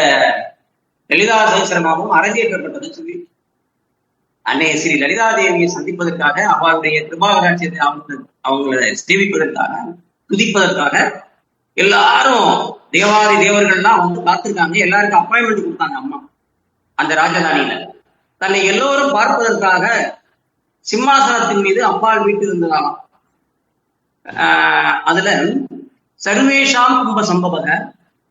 லலிதா சகஸ்ரநாமம் அரங்கேற்றப்பட்டது சொல்லி அன்னைய ஸ்ரீ லலிதா தேவியை சந்திப்பதற்காக, அவளுடைய கிருபாகராட்சியத்தை அவங்களை சேவிப்பதற்காக, துதிப்பதற்காக எல்லாரும் தேவாதி தேவர்கள்லாம் வந்து காத்திருக்காங்க. எல்லாருக்கும் அப்பாயின்மெண்ட் கொடுத்தாங்க அம்மா அந்த ராஜதானியில. தன்னை எல்லோரும் பார்ப்பதற்காக சிம்மாசனத்தின் மீது அம்பாள் வீட்டு இருந்ததாம். அதுல சர்வேஷாம் கும்ப சம்பவக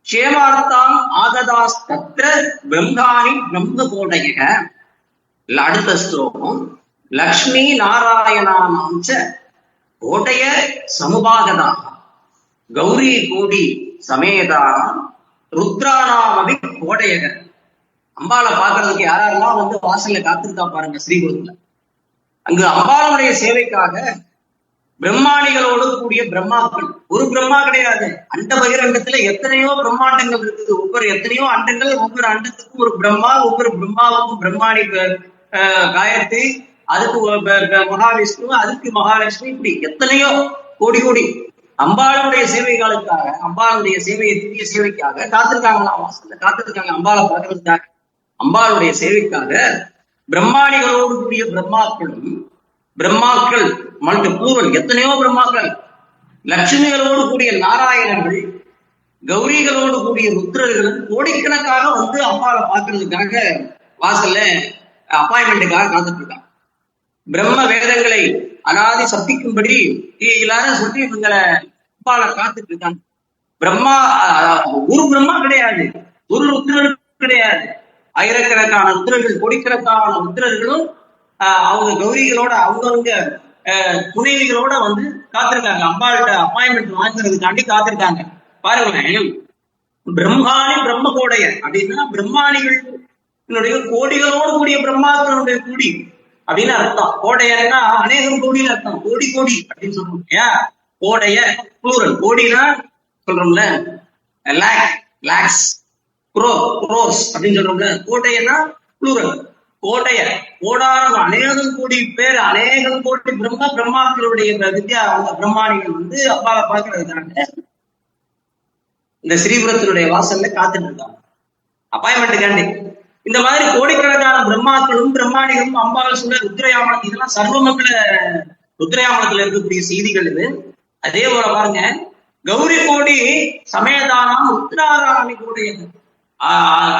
க்ஷேமார்த்தாம் ஆகதாஸ்தத்ர பிரம்மாணி பிரம்ம கோடயக. அடுத்த ஸ்லோகம் லக்ஷ்மி நாராயணானாஞ்ச கோடைய சமுபாகதாக கௌரி கோடி சமேதானாம் ருத்ரானாமவி கோடையக. அம்பாளை பாக்குறதுக்கு யாரெல்லாம் வந்து வாசல்ல காத்திருக்கா பாருங்க ஸ்ரீகுருத்துல. அங்கு அம்பாளுடைய சேவைக்காக பிரம்மாணிகளோடு கூடிய பிரம்மாக்கள், ஒரு பிரம்மா கிடையாது, அண்ட பகிரண்டத்துல எத்தனையோ பிரம்மாண்டங்கள் இருக்குது. எத்தனையோ அண்டங்கள், ஒவ்வொரு அண்டத்துக்கும் ஒரு பிரம்மா, ஒவ்வொரு பிரம்மாவுக்கும் பிரம்மாணி காயத்ரி, அதுக்கு மகாவிஷ்ணு, அதுக்கு மகாலட்சுமி, இப்படி எத்தனையோ கோடி கோடி அம்பாளுடைய சேவைகளுக்காக, அம்பாளுடைய சேவையை திவ்ய சேவைக்காக காத்திருக்காங்களாம். வாசல்ல காத்திருக்காங்க அம்பாளை பார்க்கறதுக்காக. அம்பாளுடைய சேவைக்காக பிரம்மாணிகளோடு கூடிய பிரம்மாக்களும், பிரம்மாக்கள் பூர்வன் எத்தனையோ பிரம்மாக்கள், லட்சுமிகளோடு கூடிய நாராயணர்கள், கௌரிகளோடு கூடிய ருத்ரர்களும் கோடிக்கணக்காக வந்து அம்பாவை பார்க்கறதுக்காக வாசல்ல அப்பாயின்மெண்ட்டுக்காக காத்துட்டு இருக்காங்க. பிரம்ம வேதங்களை அனாதி சப்திக்கும்படி எல்லாரும் சொல்லி இவங்களை அம்பாவை காத்துட்டு இருக்காங்க. பிரம்மா ஒரு பிரம்மா கிடையாது, ஒரு ருத்ரர்கள் கிடையாது, ஆயிரக்கணக்கான ருத்ரர்கள், கோடிக்கணக்கான ருத்ரர்களும் அவங்க கௌரிகளோட அவங்கவுங்க துணைவிகளோட வந்து காத்திருக்காங்க. அம்பாள்கிட்ட அப்பாயின்மெண்ட் வாங்குறதுக்காண்டி காத்திருக்காங்க. பாருங்களேன், பிரம்மாணி பிரம்ம கோடைய அப்படின்னா பிரம்மாணிகளுடைய கோடிகளோடு கூடிய பிரம்மாக்களுடைய கூடி அப்படின்னு அர்த்தம். கோடையன்னா அநேகம் கோடின்னு அர்த்தம், கோடி கோடி அப்படின்னு சொல்றோம் இல்லையா? கோடைய ப்ளூரல், கோடினா சொல்றோம்ல லேக்ஸ், குரோஸ் அப்படின்னு சொல்றோம்ல. கோட்டையன்னா ப்ளூரல், கோடைய கோடான அநேகம் கோடி பேர், அநேகம் கோடி பிரம்மாக்களுடைய வித்யா அவங்க பிரம்மாணிகள் வந்து அப்பாவை பார்க்கறதுக்காக இந்த ஸ்ரீபுரத்தினுடைய வாசல்ல காத்துட்டு இருக்காங்க அப்பாயின்மெண்ட்டுக்காண்டி. இந்த மாதிரி கோடிக்கணக்கான பிரம்மாக்களும் பிரம்மாணிகளும் அம்பாவை சொல்ல ருத்ரயாமலம், இதெல்லாம் சர்வமங்கள ருத்ரயாமலத்துல இருக்கக்கூடிய செய்திகள் இது. அதே போல பாருங்க, கௌரி கோடி சமேதானம் ருத்ராராணி கூடையது.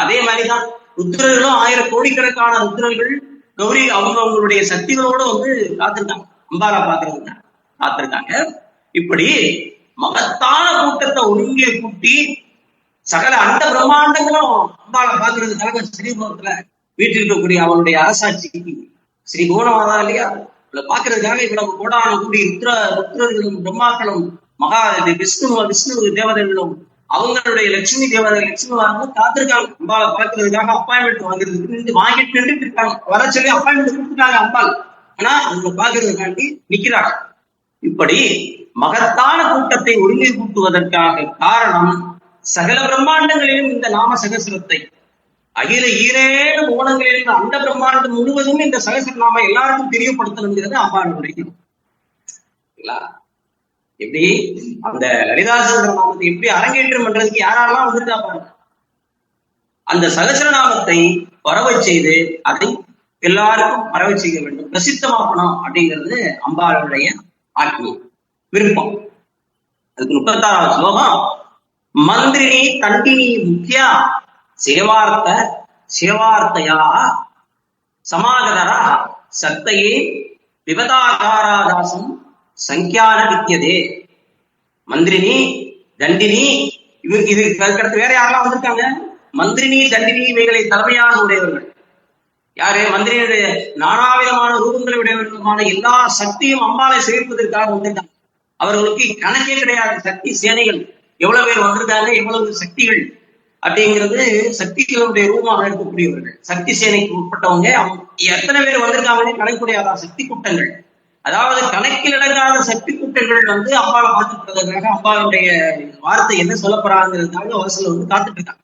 அதே மாதிரிதான் ருத்ரர்களும் கோடிக்கணக்கான ருத்ரர்கள் கௌரி அவங்களுடைய சக்திகளோட வந்து காத்திருக்காங்க, அம்பாலா பாக்குறதுக்கு காத்திருக்காங்க. இப்படி மகத்தான கூட்டத்தை ஒருங்கே கூட்டி சகல அந்த பிரம்மாண்டங்களும் அம்பாலா பாக்குறதுக்காக ஸ்ரீபுரத்துல வீட்டில் இருக்கக்கூடிய அவனுடைய அரசாட்சிக்கு ஸ்ரீ கோணமாதா இல்லையா, இவளை பாக்குறதுக்காக இவ்வளவு கோடான கூடி ருத்ரர்களும் பிரம்மாக்களும் விஷ்ணு தேவதைகளும் அவங்களுடைய லட்சுமி தேவதை லட்சுமி வாங்க காத்திருக்காங்க அம்பாவை பார்க்கறதுக்காக அப்பாயின்மெண்ட் வாங்குறதுக்கு வாங்கிட்டு இருக்காங்க. வர சொல்லி அப்பாயின்மெண்ட் கொடுத்துட்டாங்க அம்பாள். ஆனா அவங்க பாக்குறதுக்காண்டி நிக்கிறாங்க. இப்படி மகத்தான கூட்டத்தை ஒருங்கை கூட்டுவதற்காக காரணம் சகல பிரம்மாண்டங்களிலும் இந்த நாம சகசிரத்தை அகில ஈரேழு கோணங்களில் அந்த பிரம்மாண்டம் முழுவதும் இந்த சகசிரநாம எல்லாருக்கும் தெரியப்படுத்தணுங்கிறது அம்பாளுடைய. எப்படி அந்த லலிதா சகசிரநாமத்தை எப்படி அரங்கேற்றம் பண்றதுக்கு யாரெல்லாம் வந்துட்டா பாருங்க. அந்த சகசிரநாமத்தை வரவை செய்து அதை எல்லாருக்கும் வரவை செய்ய வேண்டும், பிரசித்தமாக்கணும் அப்படிங்கிறது அம்பாளுடைய ஆத்மீ விருப்பம். அதுக்கு 36வது ஸ்லோகம். மந்திரினி தண்டினி முக்கியா சேவார்த்தையா சமாகதரா சக்தையே விபதாகாராதாசம் சங்கியான வித்தியதே. மந்திரினி தண்டினி இதுக்கு வேற யாரெல்லாம் வந்திருக்காங்க? மந்திரினி தண்டினி இவைகளை தலைமையாக உடையவர்கள் யாரு? மந்திரியுடைய நானாவிதமான ரூபங்களை உடையவர்களுமான எல்லா சக்தியும் அம்பாலை சேர்ப்பதற்காக வந்திருக்காங்க. அவர்களுக்கு கணக்கே கிடையாது. சக்தி சேனைகள் எவ்வளவு பேர் வந்திருக்காங்க, எவ்வளவு சக்திகள் அப்படிங்கிறது சக்திகளுடைய ரூபமாக இருக்கக்கூடியவர்கள். சக்தி சேனைக்கு உட்பட்டவங்க எத்தனை பேர் வந்திருக்காங்கன்னு கணக்குடையாதா சக்தி கூட்டங்கள். அதாவது கணக்கில் அடங்காத சக்தி கூட்டங்கள் அம்பாவை பார்த்துக்கிறதுக்காக அம்பாவுடைய வார்த்தை என்ன சொல்ல போறாங்கிறதுக்காக வாசல் காத்துட்டு இருக்காங்க.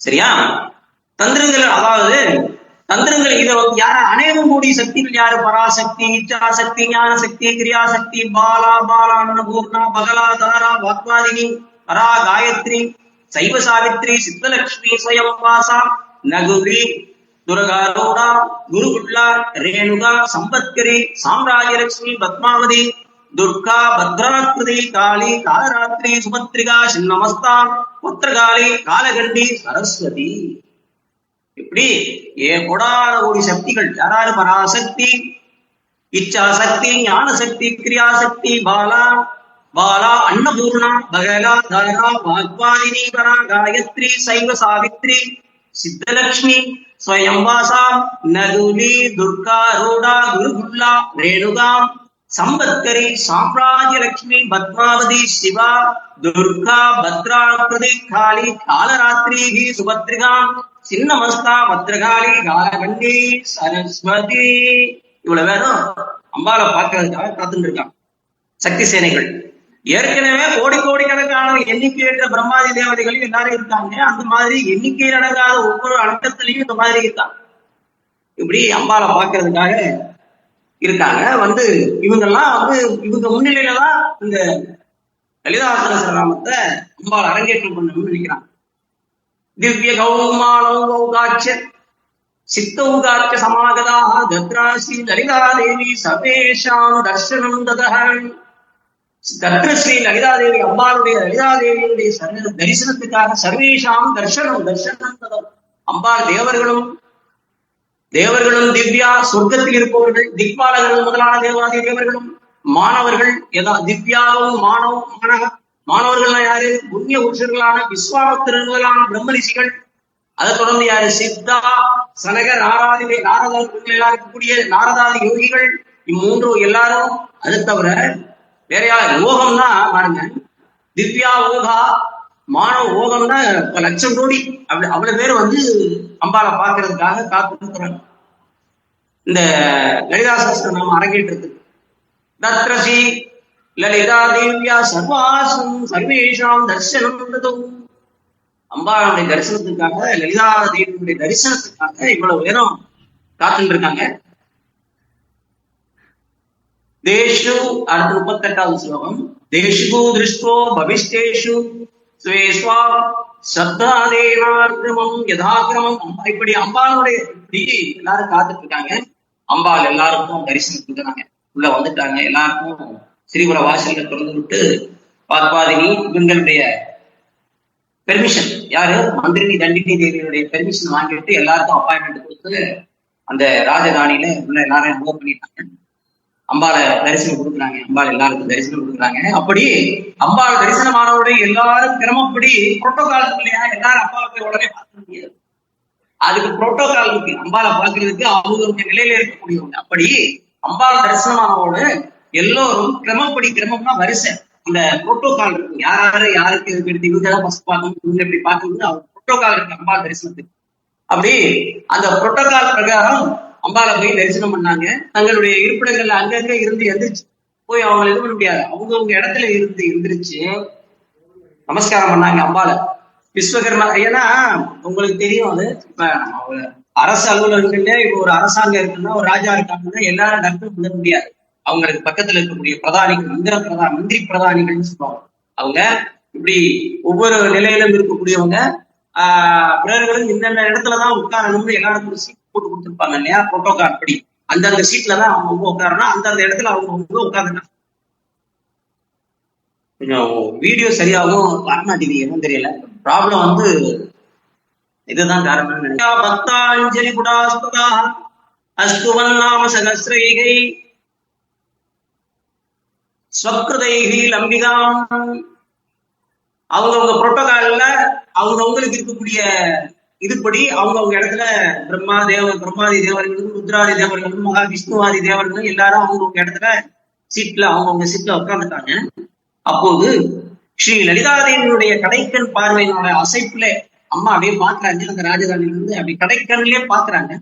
சரியா? தந்திரங்கள், அதாவது தந்திரங்கள் இதை யார அநேகம் கூடிய சக்திகள் யாரு? பராசக்தி, இச்சாசக்தி, ஞான சக்தி, கிரியாசக்தி, பாலா, பாலான்னபூர்ணா, பகலா, தாரா, வாக்வாதினி, பரா, காயத்ரி, சைவ சாவித்ரி, சித்தலட்சுமி, ஸ்வயம்வாசா, நகுரி, துர்காரோடா, குருகுல்லா, ரேணுகா, சம்பத்கரி, சாம்ராஜ்யலட்சுமி, பத்மாவதி, துர்கா, பத்ராகிருதி, காளி, காலராத்திரி, சுபத்ரிகா, சின்னமஸ்தா, புத்திரகாளி, காலகண்டி, சரஸ்வதி. இப்படி கோடான கோடி சக்திகள் யாராரு? பராசக்தி, இச்சாசக்தி, ஞானசக்தி, கிரியாசக்தி, பாலா, பாலா, அன்னபூர்ணா, பகலா, தாரா, வாக்வாதினி, பரா, காயத்ரி, சைவ சாவித்ரி, சித்தலட்சுமி, ஸ்வயம்வாசா, நகுலி, துர்கா, ரோடா, குருகுல்லா, ரேணுகா, சம்பத்கரி, சாம்ராஜ்யலட்சுமி, பத்மாவதி, சிவா, துர்கா, பத்ராகிருதி, காளி, காலராத்திரி, சுபத்ரிகா, சின்னமஸ்தா, பத்ரகாளி, காலகண்டி, சரஸ்வதி. இவ்வளவு பேரும் அம்பாவை பார்க்கறதுக்காக காத்துட்டு இருக்காங்க சக்தி சேனைகள். ஏற்கனவே கோடிக்கணக்கான எண்ணிக்கையற்ற பிரம்மாதி தேவதைகள் எல்லாரும் இருக்காங்க. அந்த மாதிரி எண்ணிக்கையில் அடங்காத ஒவ்வொரு அடக்கத்திலையும் இந்த மாதிரி இருக்காங்க. இப்படி அம்பாவை பார்க்கறதுக்காக இருக்காங்க. இவங்கெல்லாம் இவங்க முன்னிலையில தான் இந்த லலிதா சகஸ்ரநாமத்தை அம்பாள் அரங்கேற்றம் பண்ணணும்னு நினைக்கிறாங்க. திவ்ய கௌமானௌகாட்ச சித்தௌகாட்ச சமாகதாக தத்ராஸ்ரீ லலிதா தேவி சர்வேஷாம் தர்சனம் ததஹ. தத்ரஸ்ரீ லலிதா தேவி அம்பாளுடைய லலிதா தேவியுடைய தரிசனத்துக்காக சர்வேஷாம் தர்சனம் ததம். அம்பாள் தேவர்களும் திவ்யா சொர்க்கத்தில் இருப்பவர்கள், திக்பாலகர்கள் முதலான தேவாதி தேவர்களும், மாணவர்கள் திவ்யாவும் மாணவர்கள் யாரு? புண்ணிய புருஷர்களான விஸ்வாமித்திரர்களான பிரம்மரிஷிகள். அதை தொடர்ந்து யாரு? சித்தா, சனக, நாரதா இருக்கக்கூடிய நாரதாதி யோகிகள். இம்மூன்று எல்லாரும். அது தவிர வேற யார்? ஓகம்னா பாருங்க, திவ்யா ஓகா, மானவ ஓகம்னா லட்சம் கோடி. அவ்வளவு பேர் அம்பாவை பார்க்கறதுக்காக காத்துக்கிறாங்க இந்த லலிதா சகஸ்ரநாமம் அரங்கேற்றத்துக்கு. தத்ரசி லலிதா தேவியா சர்வாசம் சர்வேஷாம் தர்சனம் ததம். அம்பாளுடைய தரிசனத்துக்காக, லலிதா தேவியுடைய தரிசனத்துக்காக இவ்வளவு பேரும் காத்துட்டு இருக்காங்க. தேஷு அடுத்து 38வது ஸ்லோகம். தேஷு திருஷ்டோ பவிஷ்டேஷு ஸ்வேஸ்வா சப்தாதேனார்கிரமம் யதாகிரமம். இப்படி அம்பாளுடைய இப்படி எல்லாரும் காத்துட்டு இருக்காங்க. அம்பாள் எல்லாருக்கும் தரிசனம் கொடுக்குறாங்க. உள்ள வந்துட்டாங்க. எல்லாருக்கும் ஸ்ரீபுர வாசல்ல திறந்து விட்டு வாக்வாதினி இவங்களுடைய பெர்மிஷன், யாரு? மந்திரினி தண்டினி தேவியுடைய பெர்மிஷன் வாங்கிட்டு எல்லாருக்கும் அப்பாயின்மெண்ட் கொடுத்து அந்த ராஜதானியில உள்ள எல்லாரும் மூவ் பண்ணிட்டாங்க. அம்பாளை தரிசனம் கொடுக்குறாங்க. அம்பாள் எல்லாருக்கும் தரிசனம் கொடுக்குறாங்க. அப்படி அம்பாள் தரிசனமானவுடைய எல்லாரும் கிரமப்படி புரோட்டோகால் இருக்கு இல்லையா? எல்லாரும் அம்பாவை போய் உடனே பார்க்க முடியாது. அதுக்கு புரோட்டோகால் இருக்கு. அம்பாளை பார்க்கறதுக்கு அவங்களுடைய நிலையில இருக்கக்கூடியவங்க. அப்படி அம்பாள் தரிசனமானவோடு எல்லோரும் கிரமப்படி, கிரமம்னா வரிசை, அந்த புரோட்டோகால் இருக்கும். யாரு யாருக்கு எடுத்து இவங்க ஃபர்ஸ்ட் பார்க்கணும், இவங்க எப்படி பார்க்கணும், அவங்க புரோட்டோகால் இருக்கு அம்பாள் தரிசனத்துக்கு. அப்படி அந்த புரோட்டோகால் பிரகாரம் அம்பாளை போய் தரிசனம் பண்ணாங்க. தங்களுடைய இருப்பிடங்கள்ல அங்கங்க இருந்து எந்திரிச்சு போய் அவங்களை இது பண்ண முடியாது, அவங்கவுங்க இடத்துல இருந்து எந்திரிச்சு நமஸ்காரம் பண்ணாங்க அம்பாளை. விஸ்வகர்மா, ஏன்னா உங்களுக்கு தெரியும், அது இப்ப அரசு அலுவலர்கள்ல இப்ப ஒரு அரசாங்கம் இருக்குன்னா, ஒரு ராஜா இருக்காங்கன்னா எல்லாரும் டக்குனு பண்ண முடியாது. அவங்களுக்கு பக்கத்துல இருக்கக்கூடிய பிரதானிகள், மந்திரி பிரதானிகள்னு சொல்லுவாங்க. அவங்க இப்படி ஒவ்வொரு நிலையிலும் இருக்கக்கூடியவங்க பிறர்களும் இந்தந்த இடத்துலதான் உட்காரணும்னு எல்லாருக்கும் சீட் போட்டு கொடுத்துருப்பாங்க இல்லையா, புரோட்டோகால் படி. அந்தந்த சீட்லதான் அவங்க உட்காரணும், அந்தந்த இடத்துல அவங்க உட்காந்துட்டாங்க. கொஞ்சம் வீடியோ சரியாகவும் வரமாட்டேங்குது, என்னன்னு தெரியல. ப்ராப்ளம் வந்து இதுதான் காரணம். பக்தாஞ்சலி குடாஸ்பதா அஸ்துவன் நாம சகஸ்ரைகை ஸ்வக்ருதைகி லம்பிகாம். அவங்கவுங்க புரோட்டோகால்ல அவங்கவுங்களுக்கு இருக்கக்கூடிய இதுபடி அவங்கவுங்க இடத்துல பிரம்மாதி தேவர்களும் ருத்ராதி தேவர்களும் மகா விஷ்ணுவாதி தேவர்களும் எல்லாரும் அவங்கவுங்க இடத்துல அவங்கவுங்க சீட்ல உட்காந்துட்டாங்க. அப்போது ஸ்ரீ லலிதாதேவியுடைய கடைக்கண் பார்வையினோட அசைப்புல அம்மா அப்படியே பாக்குறாங்க. அந்த ராஜதானில இருந்து அப்படி கடைக்கண்லயே பாக்குறாங்க.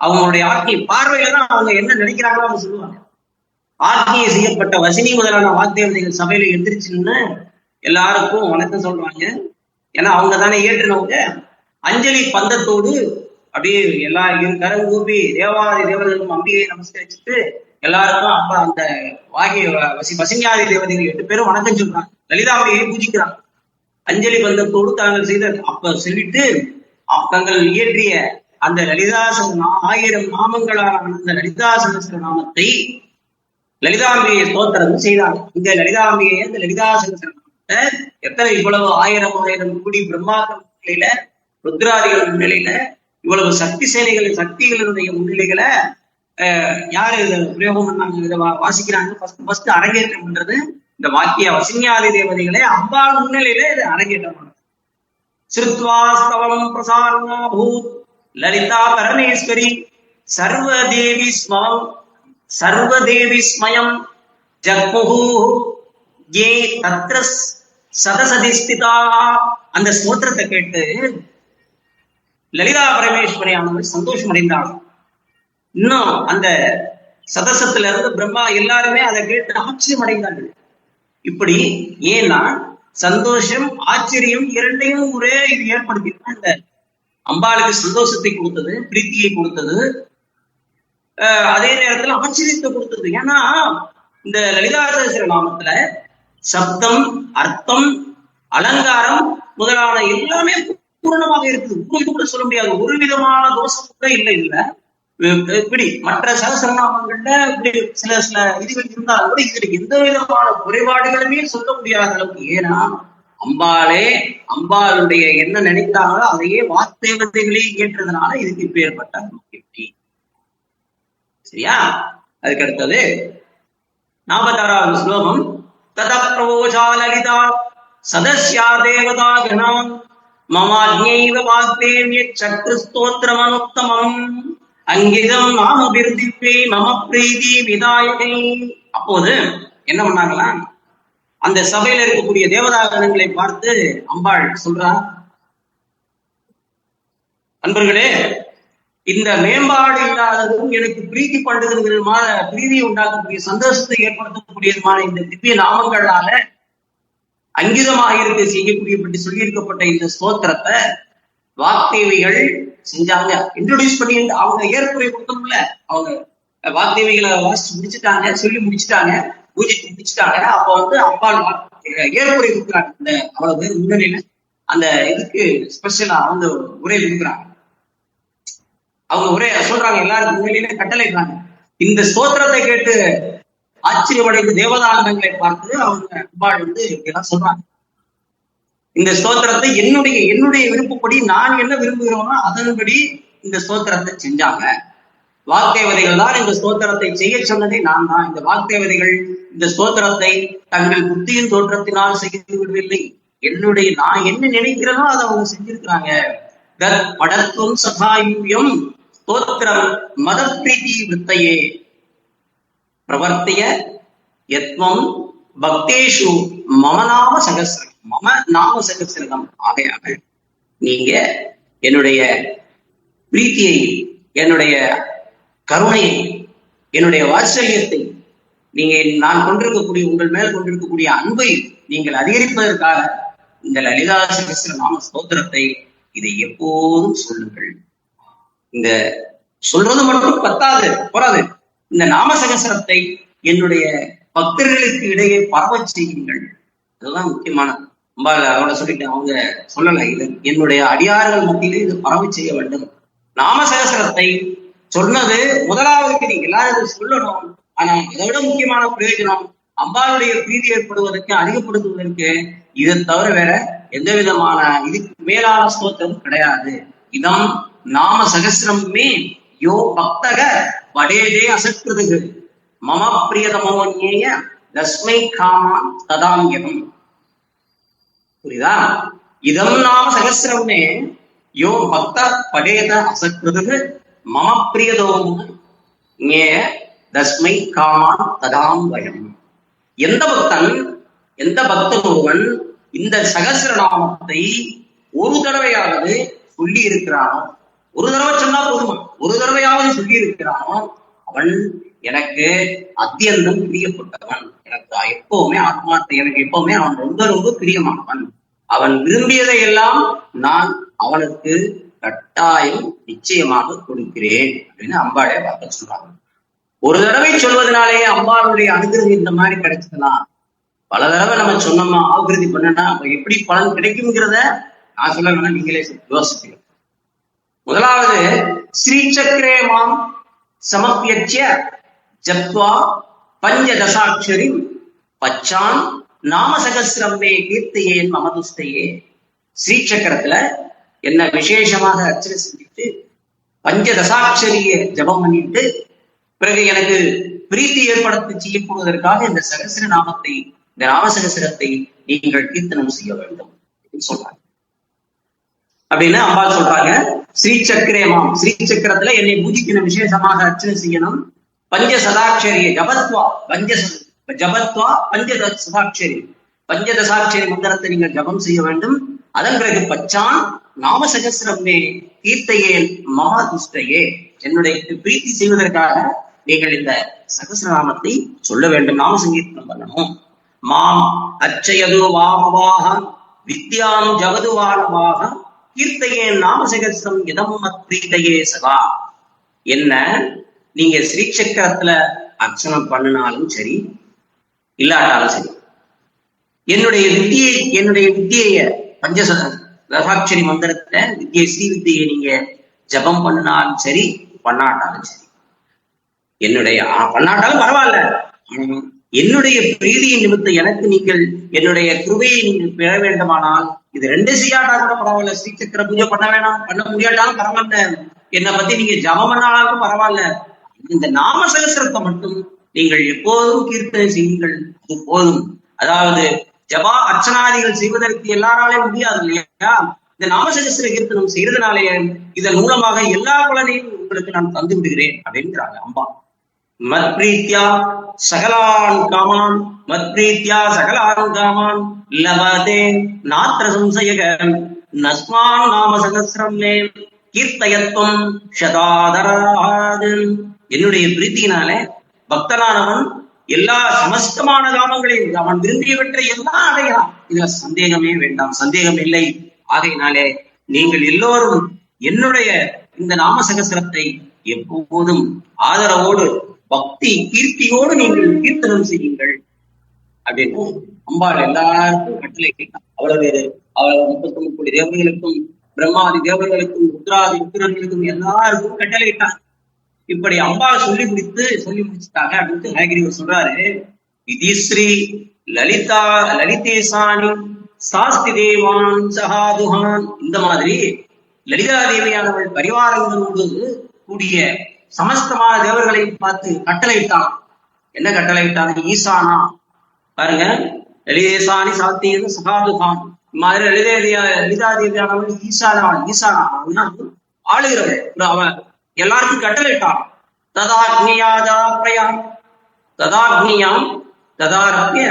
அவங்களுடைய ஆட்சி பார்வையில தான் அவங்க என்ன நினைக்கிறாங்களோ அவங்க சொல்லுவாங்க. ஆத்மீய செய்யப்பட்ட வசினி முதலான வாக்தேவதைகள் சபையில எந்திரிச்சுன்னு எல்லாருக்கும் வணக்கம் சொல்றாங்க. ஏன்னா அவங்க தானே ஏற்றுனவங்க. அஞ்சலி பந்தத்தோடு அப்படியே எல்லா கரம் கூப்பி தேவாதி தேவர்களும் அம்பிகையை நமஸ்கரிச்சுட்டு எல்லாருக்கும் அப்ப அந்த வசினியாதி தேவதைகள் 8 பேரும் வணக்கம் சொல்றாங்க. லலிதாம்பிகையை பூஜிக்கிறாங்க. அஞ்சலி பந்தத்தோடு தாங்கள் செய்த அப்ப சொல்லிட்டு தங்கள் இயற்றிய அந்த லலிதாசன 1000 நாமங்களான அந்த லலிதா சகஸ்ர நாமத்தை லலிதாம்பிகையை ஸ்தோத்திரம் செய்தாங்க. இந்த லலிதாம்பிகையை அந்த லலிதா சகஸ்ர நாமத்தை எத்தனை இவ்வளவு 1000 கூடி பிரம்மாக்கள் முன்னிலையில, ருத்ராதிகள் முன்னிலையில, இவ்வளவு சக்தி சேனைகள் சக்திகளுடைய முன்னிலைகளை யாரு இதை பிரயோகம் பண்ணாங்க, இதை வாசிக்கிறாங்க. ஃபர்ஸ்ட் அரங்கேற்றம் பண்றது இந்த வாக்கிய வசின்யாதி தேவதைகளே அம்பாள் முன்னிலையில இதை அரங்கேற்றம் பண்றது. சிறுத்வாஸ்தவம் பிரசாரணா பூத் லலிதா பரமேஸ்வரி சர்வதேவி ஸ்மயம் ஜக்முஹு ஏ தத்ர சதசதிஸ்திதா. அந்த ஸ்தோத்திரத்தை கேட்டு லலிதா பரமேஸ்வரி ஆனவர்கள் சந்தோஷம் அடைந்தாள். இன்னும் அந்த சதசத்துல இருந்து பிரம்மா எல்லாருமே அதை கேட்டு ஆச்சரியம் அடைந்தார்கள். இப்படி ஏன்னா சந்தோஷம் ஆச்சரியம் இரண்டையும் ஒரே இது ஏற்படுத்தினா இந்த அம்பாளுக்கு சந்தோஷத்தை கொடுத்தது, பிரீத்தியை கொடுத்தது, அதே நேரத்துல ஆச்சரியத்தை கொடுத்தது. ஏன்னா இந்த லலிதா சகஸ்ர நாமத்துல சப்தம், அர்த்தம், அலங்காரம் முதலான எல்லாமே பூரணமாக இருக்குது. இது கூட சொல்ல முடியாது, ஒரு விதமான தோஷம் கூட இல்லை. இப்படி மற்ற சகஸ்ரநாமங்கள்ல இப்படி சில இதுகள் இருந்தாலும் கூட இதுல எந்த விதமான குறைபாடுகளுமே சொல்ல முடியாத அளவுக்கு. ஏன்னா அம்பாளுடைய என்ன நினைத்தாங்களோ அதையே வாக்தேவதைகளே ஏற்றதுனால இதுக்கு இப்ப ஏற்பட்ட சரியா. அதுக்கு அடுத்தது 46வது ஸ்லோகம். தத பிரவோஜா லலிதா சதஸ்யா தேவதா கணாம் மமாஜ்ஞைவ வாக்தேவ்ய சக்ரு ஸ்தோத்திரமனுத்தமம் அங்கிதம் நாம விருதிப்பே மம பிரீதி விதாயகை. அப்போது என்ன பண்ணாங்களா, அந்த சபையில இருக்கக்கூடிய தேவதாகணங்களை பார்த்து அம்பாள் சொல்றா, அன்பர்களே, இந்த மேம்பாடு இல்லாததும் எனக்கு பிரீத்தி படுத்துகிறதுமான பிரீதியை உண்டாக்கக்கூடிய சந்தோஷத்தை ஏற்படுத்தக்கூடியதுமான இந்த திவ்ய நாமங்களால அங்கிதமாக இருக்க செய்யக்கூடிய சொல்லியிருக்கப்பட்ட இந்த ஸ்தோத்திரத்தை வாக்தேவிகள் செஞ்சாங்க. இன்ட்ரோடியூஸ் பண்ணி அவங்க ஏற்புரை கொடுத்தோம்ல, அவங்க வாக்தேவிகளை வாசிச்சு முடிச்சுட்டாங்க, சொல்லி முடிச்சுட்டாங்க, பூஜித்து முடிச்சுட்டாங்க. அப்ப அம்பாள் ஏற்புரை கொடுக்குறாங்க. இந்த அவ்வளவு பேர் முன்னணியில அந்த இதுக்கு ஸ்பெஷலா அவங்க உரை கொடுக்குறாங்க. அவங்க உரைய சொல்றாங்க, எல்லாருக்கும் முன்னிலையில கட்டளைறாங்க. இந்த ஸ்தோத்திரத்தை கேட்டு ஆச்சரியமடைந்த தேவதானங்களை பார்த்து அவங்க அம்பாள் இப்படிலாம் சொல்றாங்க. இந்த ஸ்தோத்திரத்தை என்னுடைய விருப்பப்படி நான் என்ன விரும்புகிறோம்னா அதன்படி இந்த ஸ்தோத்திரத்தை செஞ்சாங்க. வாக்தேவதைகள் தான் இந்த ஸ்தோத்திரத்தை செய்ய சொன்னதே நான் தான். இந்த வாக்தேவதைகள் இந்த ஸ்தோத்திரத்தை தங்கள் புத்தியின் தோற்றத்தினால் செய்து விடவில்லை. நான் என்ன நினைக்கிறேனோ அதை அவங்க செஞ்சிருக்கிறாங்க. படத்துவம் சதாயுயம் ஸ்தோத்திரம் மதப்பிரீதி வித்தையே பிரவர்த்திய யத்வம் பக்தேஷு மமநாம சகசிரம், மம நாம சகசிரம். ஆகையாக நீங்க என்னுடைய பிரீத்தியை, என்னுடைய கருணையை, என்னுடைய வாத்சல்யத்தை, நீங்க நான் கொண்டிருக்கக்கூடிய, உங்கள் மேல் கொண்டிருக்கக்கூடிய அன்பை நீங்கள் அதிகரிப்பதற்காக இந்த லலிதா சகஸ்ர நாம ஸ்தோத்திரத்தை இதை எப்போதும் சொல்லுங்கள். இந்த சொல்றது மட்டும் போராது. இந்த நாம சகஸ்ரத்தை என்னுடைய பக்தர்களுக்கு இடையே பரவச் செய்யுங்கள். அதுதான் முக்கியமான. அதோட சொல்லிட்டு அவங்க சொல்லல, இது என்னுடைய அடியார்கள் மத்தியிலே இது பரவச் செய்ய வேண்டும். நாம சகஸ்ரத்தை சொன்னது முதலாவதுக்கு நீங்க எல்லாரும் சொல்லணும். ஆனா அதை விட முக்கியமான பிரயோஜனம் அம்பாளுடைய பிரீதி ஏற்படுவதற்கு, அதிகப்படுத்துவதற்கு இதை தவிர வேற எந்த விதமான இதுக்கு மேலான ஸ்தோத்திரம் கிடையாது. இதம் நாம சகசிரமே யோ பக்தக வடேதே அசக்ருதுகு மம பிரியதமோன்யேய தஸ்மை காமா ததாங்கியம். புரியுதா? இதம் நாம சகசிரமே யோ பக்த படேத அசக்ருதுகு மம பிரியதோம் தஸ்மை காமான் ததாம் வயம். எந்த பக்தன் ஒருவன் இந்த சகசிரநாமத்தை ஒரு தடவையாவது சொல்லி இருக்கிறானோ, ஒரு தடவை சொன்னா போதுமா, ஒரு தடவையாவது சொல்லி இருக்கிறானோ, அவன் எனக்கு அத்தியந்தம் பிரியப்பட்டவன். எனக்கு எப்பவுமே ஆத்மார்த்த, எனக்கு எப்பவுமே அவன் ரொம்ப ரொம்ப பிரியமானவன். அவன் விரும்பியதை எல்லாம் நான் அவனுக்கு கட்டாயம் நிச்சயமாக கொடுக்கிறேன் அப்படின்னு அம்பாளே பார்க்க சொல்றாங்க. ஒரு தடவை சொல்வதனாலே அம்பாளுடைய அனுகிரகம் இந்த மாதிரி கிடைச்சதுன்னா, பல தடவை நம்ம சொன்னோமா, ஆகிருதி பண்ணனா எப்படி பலன் கிடைக்கும்ங்கிறத நான் சொல்ல வேணா, நீங்களே யோசிப்பீங்க. முதலாவது ஸ்ரீ சக்கரே மாம் சமர்ப்பிய ஜப்வா பஞ்சதசாட்சரி பச்சான் நாம சகசிரமே கீர்த்தியேன் மமதுஸ்தையே. ஸ்ரீ சக்கரத்துல என்ன விசேஷமாக அர்ச்சனை செஞ்சுட்டு பஞ்சதசாட்சரிய ஜபம் பண்ணிட்டு பிறகு எனக்கு பிரீத்தி ஏற்படுத்தி செய்யப்படுவதற்காக இந்த சகசிர நாமத்தை, இந்த நாமசகசிரத்தை நீங்கள் கீர்த்தனம் செய்ய வேண்டும் சொல்றாங்க. அப்படின்னு அம்பாள் சொல்றாங்க. ஸ்ரீ சக்கரேமாம், ஸ்ரீ சக்கரத்துல என்னை பூஜிக்கணும், விசேஷமாக அர்ச்சனை செய்யணும். பஞ்ச சதாட்சரிய ஜபத்வா, ஜபத்வா பஞ்சதசாட்சரி, பஞ்சதசாட்சரி மந்திரத்தை நீங்கள் ஜபம் செய்ய வேண்டும். அதன் பிறகு பச்சான் நாம சகசிரமே கீர்த்தையே மம துஷ்டையே, என்னுடைய பிரீத்தி செய்வதற்காக நீங்கள் இந்த சகசிரநாமத்தை சொல்ல வேண்டும், நாம சங்கீர்த்தனம் பண்ணணும். மாம் அச்சயது வாமவாக வித்யாம் ஜவது வானவாக கீர்த்தையே நாம சகசிரம் இதம் பிரீத்தையே சதா. என்ன நீங்க ஸ்ரீ சக்கரத்துல அர்ச்சனம் பண்ணினாலும் சரி, இல்லாட்டாலும் சரி, என்னுடைய வித்தியை பஞ்சசதாட்சரி மந்திரத்தை ஸ்ரீ வித்தியை நீங்க ஜபம் பண்ணினாலும் சரி, பண்ணாட்டாலும் சரி, பண்ணாட்டாலும் பரவாயில்ல, என்னுடைய பிரீதியின் நிமித்தம் எனக்கு நீங்கள் என்னுடைய கிருபையை நீங்கள் பெற வேண்டுமானால் இது ரெண்டு செய்யாட்டா கூட பரவாயில்ல, ஸ்ரீ சக்கர பூஜை பண்ண வேணாம், பண்ண முடியாட்டாலும் பரவாயில்ல, என்னை பத்தி நீங்க ஜபம் பண்ணாலும் பரவாயில்ல, இந்த நாம சகசிரத்தை மட்டும் நீங்கள் எப்போதும் கீர்த்தனை செய்யுங்கள், அது போதும். அதாவது ஜபா அர்ச்சனாதிகள் செய்வதற்கு எல்லாராலே முடியாது இல்லையா? இந்த நாமசகசிர கீர்த்தனம் செய்யறதுனாலே இதன் மூலமாக எல்லா பலனையும் உங்களுக்கு நான் தந்து விடுகிறேன் அப்படிங்கிறாங்க அம்பா. மத்பிரீத்யா சகலான் காமான், மத்பிரீத்யா சகலான் காமான் லபதே நாத்ர சம்சயக நஸ்மான் நாம சகசிரம் மே கீர்த்தயத்துவம் சதாதராது. என்னுடைய பிரீத்தியினாலே பக்தனானவன் எல்லா சமஸ்தமான காமங்களையும் அவன் விரும்பியவற்றை எல்லாம் அடையலாம், இதுல சந்தேகமே வேண்டாம், சந்தேகம் இல்லை. ஆகையினாலே நீங்கள் எல்லோரும் என்னுடைய இந்த நாம சகசிரத்தை எப்போதும் ஆதரவோடு பக்தி கீர்த்தியோடு நீங்கள் கீர்த்தனம் செய்யுங்கள் அப்படின்னு அம்பாள் எல்லாருக்கும் கட்டளை கேட்டான். அவளது 33 கோடி தேவர்களுக்கும் பிரம்மாதி தேவர்களுக்கும் ருத்ராதி ருத்ரர்களுக்கும் எல்லாருக்கும் கட்டளை இட்டான். இப்படி அம்பாள் சொல்லி முடிச்சுட்டாங்க அப்படின்னு ஹயகிரிவர் சொல்றாரு. விதிஸ்ரீ லலிதேசானி சாஸ்தி தேவான் சகாதுகான். இந்த மாதிரி லலிதா தேவியானவள் பரிவாரங்களோடு கூடிய சமஸ்தமான தேவர்களை பார்த்து கட்டளையிட்டான். என்ன கட்டளையிட்டாங்க? ஈசானா பாருங்க, லலிதேசானி சாஸ்தி சகாதுகான். இந்த மாதிரி லலிதா தேவியானவள் ஈசானா ஆளுகிறவள். அவன் எல்லாருக்கும் கட்டளையிட்டான். ததாக்னியாம் ததாரப்ய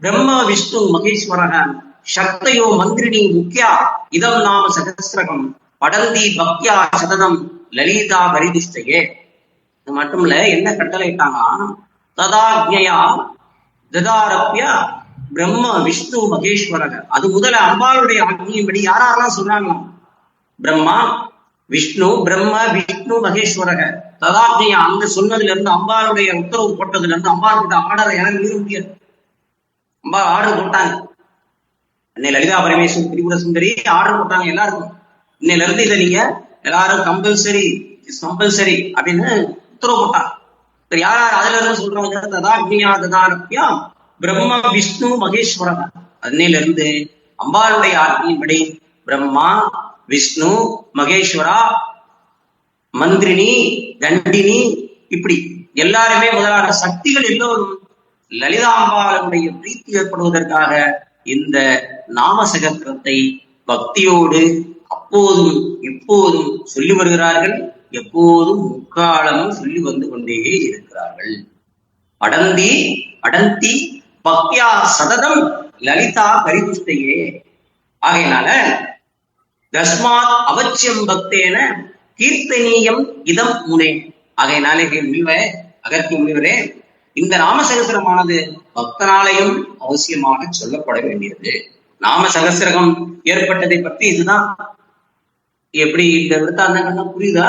பிரம்ம விஷ்ணு மகேஸ்வரக சக்தயோ மந்திரிணி முக்கியா இதம் நாம சகசிரகம் படந்தி பக்தியா சததம் லலிதா பரிதிஷ்டையே. இது மட்டும் இல்ல, என்ன கட்டளைட்டாங்கன்னா ததாக்ஞயா ததாரப்ய பிரம்ம விஷ்ணு மகேஸ்வரக, அது முதல்ல அம்பாளுடைய ஆக்ஞையின்படி யாரெல்லாம் சொல்றாங்களாம், பிரம்மா விஷ்ணு மகேஸ்வரக ததாக்ஞயா, அந்த சொன்னதுல இருந்து அம்பாளுடைய உத்தரவு போட்டதுல இருந்து அம்பாளுடைய ஆர்டரை எனக்கு மீற முடியாது. அம்பா ஆர்டர் போட்டாங்க, அன்னை லலிதா பரமேஸ்வரன் திரிபுர சுந்தரி ஆர்டர் போட்டாங்க எல்லாருக்கும், இன்னையில இருந்து இதை நீங்க எல்லாரும் கம்பல்சரி அப்படின்னு உத்தரவு போட்டாங்க. யார் யார் அதுல இருந்து சொல்றாங்க, ததாக்ஞயா ததாரப்யா பிரம்ம விஷ்ணு மகேஸ்வரன், அன்னையில இருந்து அம்பாளுடைய ஆజ్ఞையின்படி பிரம்மா விஷ்ணு மகேஸ்வரா மந்திரினி தண்டினி இப்படி எல்லாருமே முதலான சக்திகள் எல்லோரும் லலிதாம்பாளுடைய பிரீத்தி ஏற்படுவதற்காக இந்த நாமசகத்திரத்தை பக்தியோடு அப்போதும் இப்போதும் சொல்லி வருகிறார்கள், எப்போதும் முக்காலமும் சொல்லி வந்து கொண்டே இருக்கிறார்கள். அடந்தி பக்தியா சததம் லலிதா பரிதுஷ்டையே. ஆகையினால தஸ்மாத் அவசியம் பக்தேன கீர்த்தனீயம் இதம் முனே. ஆகையினாலே அகத்திய முனிவரே, இந்த நாமசகசிரமானது பக்தனாலையும் அவசியமாக சொல்லப்பட வேண்டியது. நாமசகசிரகம் ஏற்பட்டதை பற்றி இதுதான். எப்படி இந்த விருத்தாந்தங்கள்லாம் புரியுதா?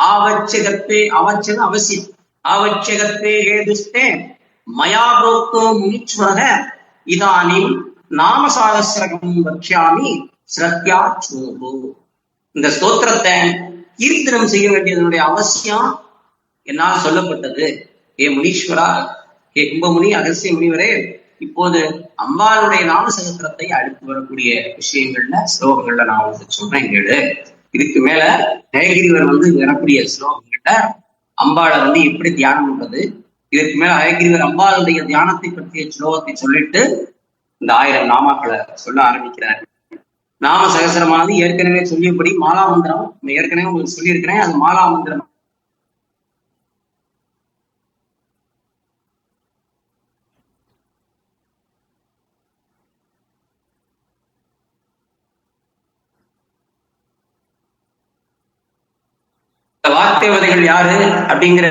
ஆவச்சகத்தே அவசியம் ஆவச்சகத்தே ஹேதுஸ்தே மயா புரோக்தோ முனீஸ்வரக இதானிம் நாமசாகசிரகம் வக்ஷ்யாமி ஸ்ரத்யா சோபோ. இந்த ஸ்தோத்திரத்தை கீர்த்தனம் செய்ய வேண்டியதனுடைய அவசியம் என்னால் சொல்லப்பட்டது. ஏ முனீஸ்வரா, ஏ கும்பமுனி அகஸ்திய முனிவரே, இப்போது அம்பாளுடைய நாமசகத்திரத்தை அடுத்து வரக்கூடிய விஷயங்கள்ல ஸ்லோகங்கள்ல நான் உங்களுக்கு சொல்றேன் கேளு. இதுக்கு மேல ஹயகிரிவர் வரக்கூடிய ஸ்லோகங்கள்ல அம்பாளை எப்படி தியானம் பண்றது, இதுக்கு மேல ஹயகிரிவர் அம்பாளுடைய தியானத்தை பற்றிய ஸ்லோகத்தை சொல்லிட்டு இந்த 1000 நாமாக்களை சொல்ல ஆரம்பிக்கிறார். நாம சகசரமானது ஏற்கனவே சொல்லியபடி மாலாமந்திரம், ஏற்கனவே உங்களுக்கு சொல்லியிருக்கிறேன், அது மாலாமந்திரம். வாக்தேவதைகள் யாரு அப்படிங்கிற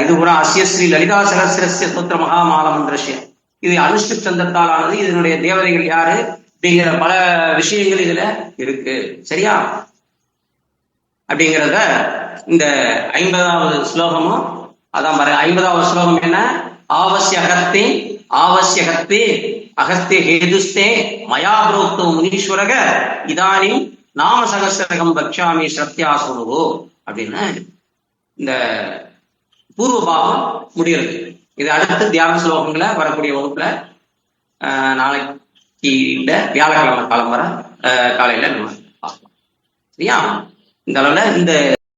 இது கூட அஸ்யஸ்ரீ லலிதா சகசிரஸ்ய ஸ்தோத்திர மகா மாலமந்திரஸ்ய, இது அனுஷ்டு சந்தத்தால் ஆனது. இதனுடைய தேவதைகள் யாரு அப்படிங்கிற பல விஷயங்கள் இதுல இருக்கு, சரியா? அப்படிங்கிறத இந்த 50வது ஸ்லோகமும் அதான் பாரு. 50வது ஸ்லோகம் என்ன? ஆவசியகத்தே அகஸ்தே ஹேதுஸ்தே மயா புரோக்தோ முனீஸ்வரக இதானி நாம சகசிரகம் பக்ஷாமி ஸ்ரத்யா சொல்லுவோ அப்படின்னு இந்த பூர்வ பாகம் முடிகிறது. இது அடுத்து தியான ஸ்லோகங்களை வரக்கூடிய வகுப்புல நாளைக்கு வியாழக்கிழமை காலையில நம்ம பார்க்கலாம், சரியா? இந்த அளவுல இந்த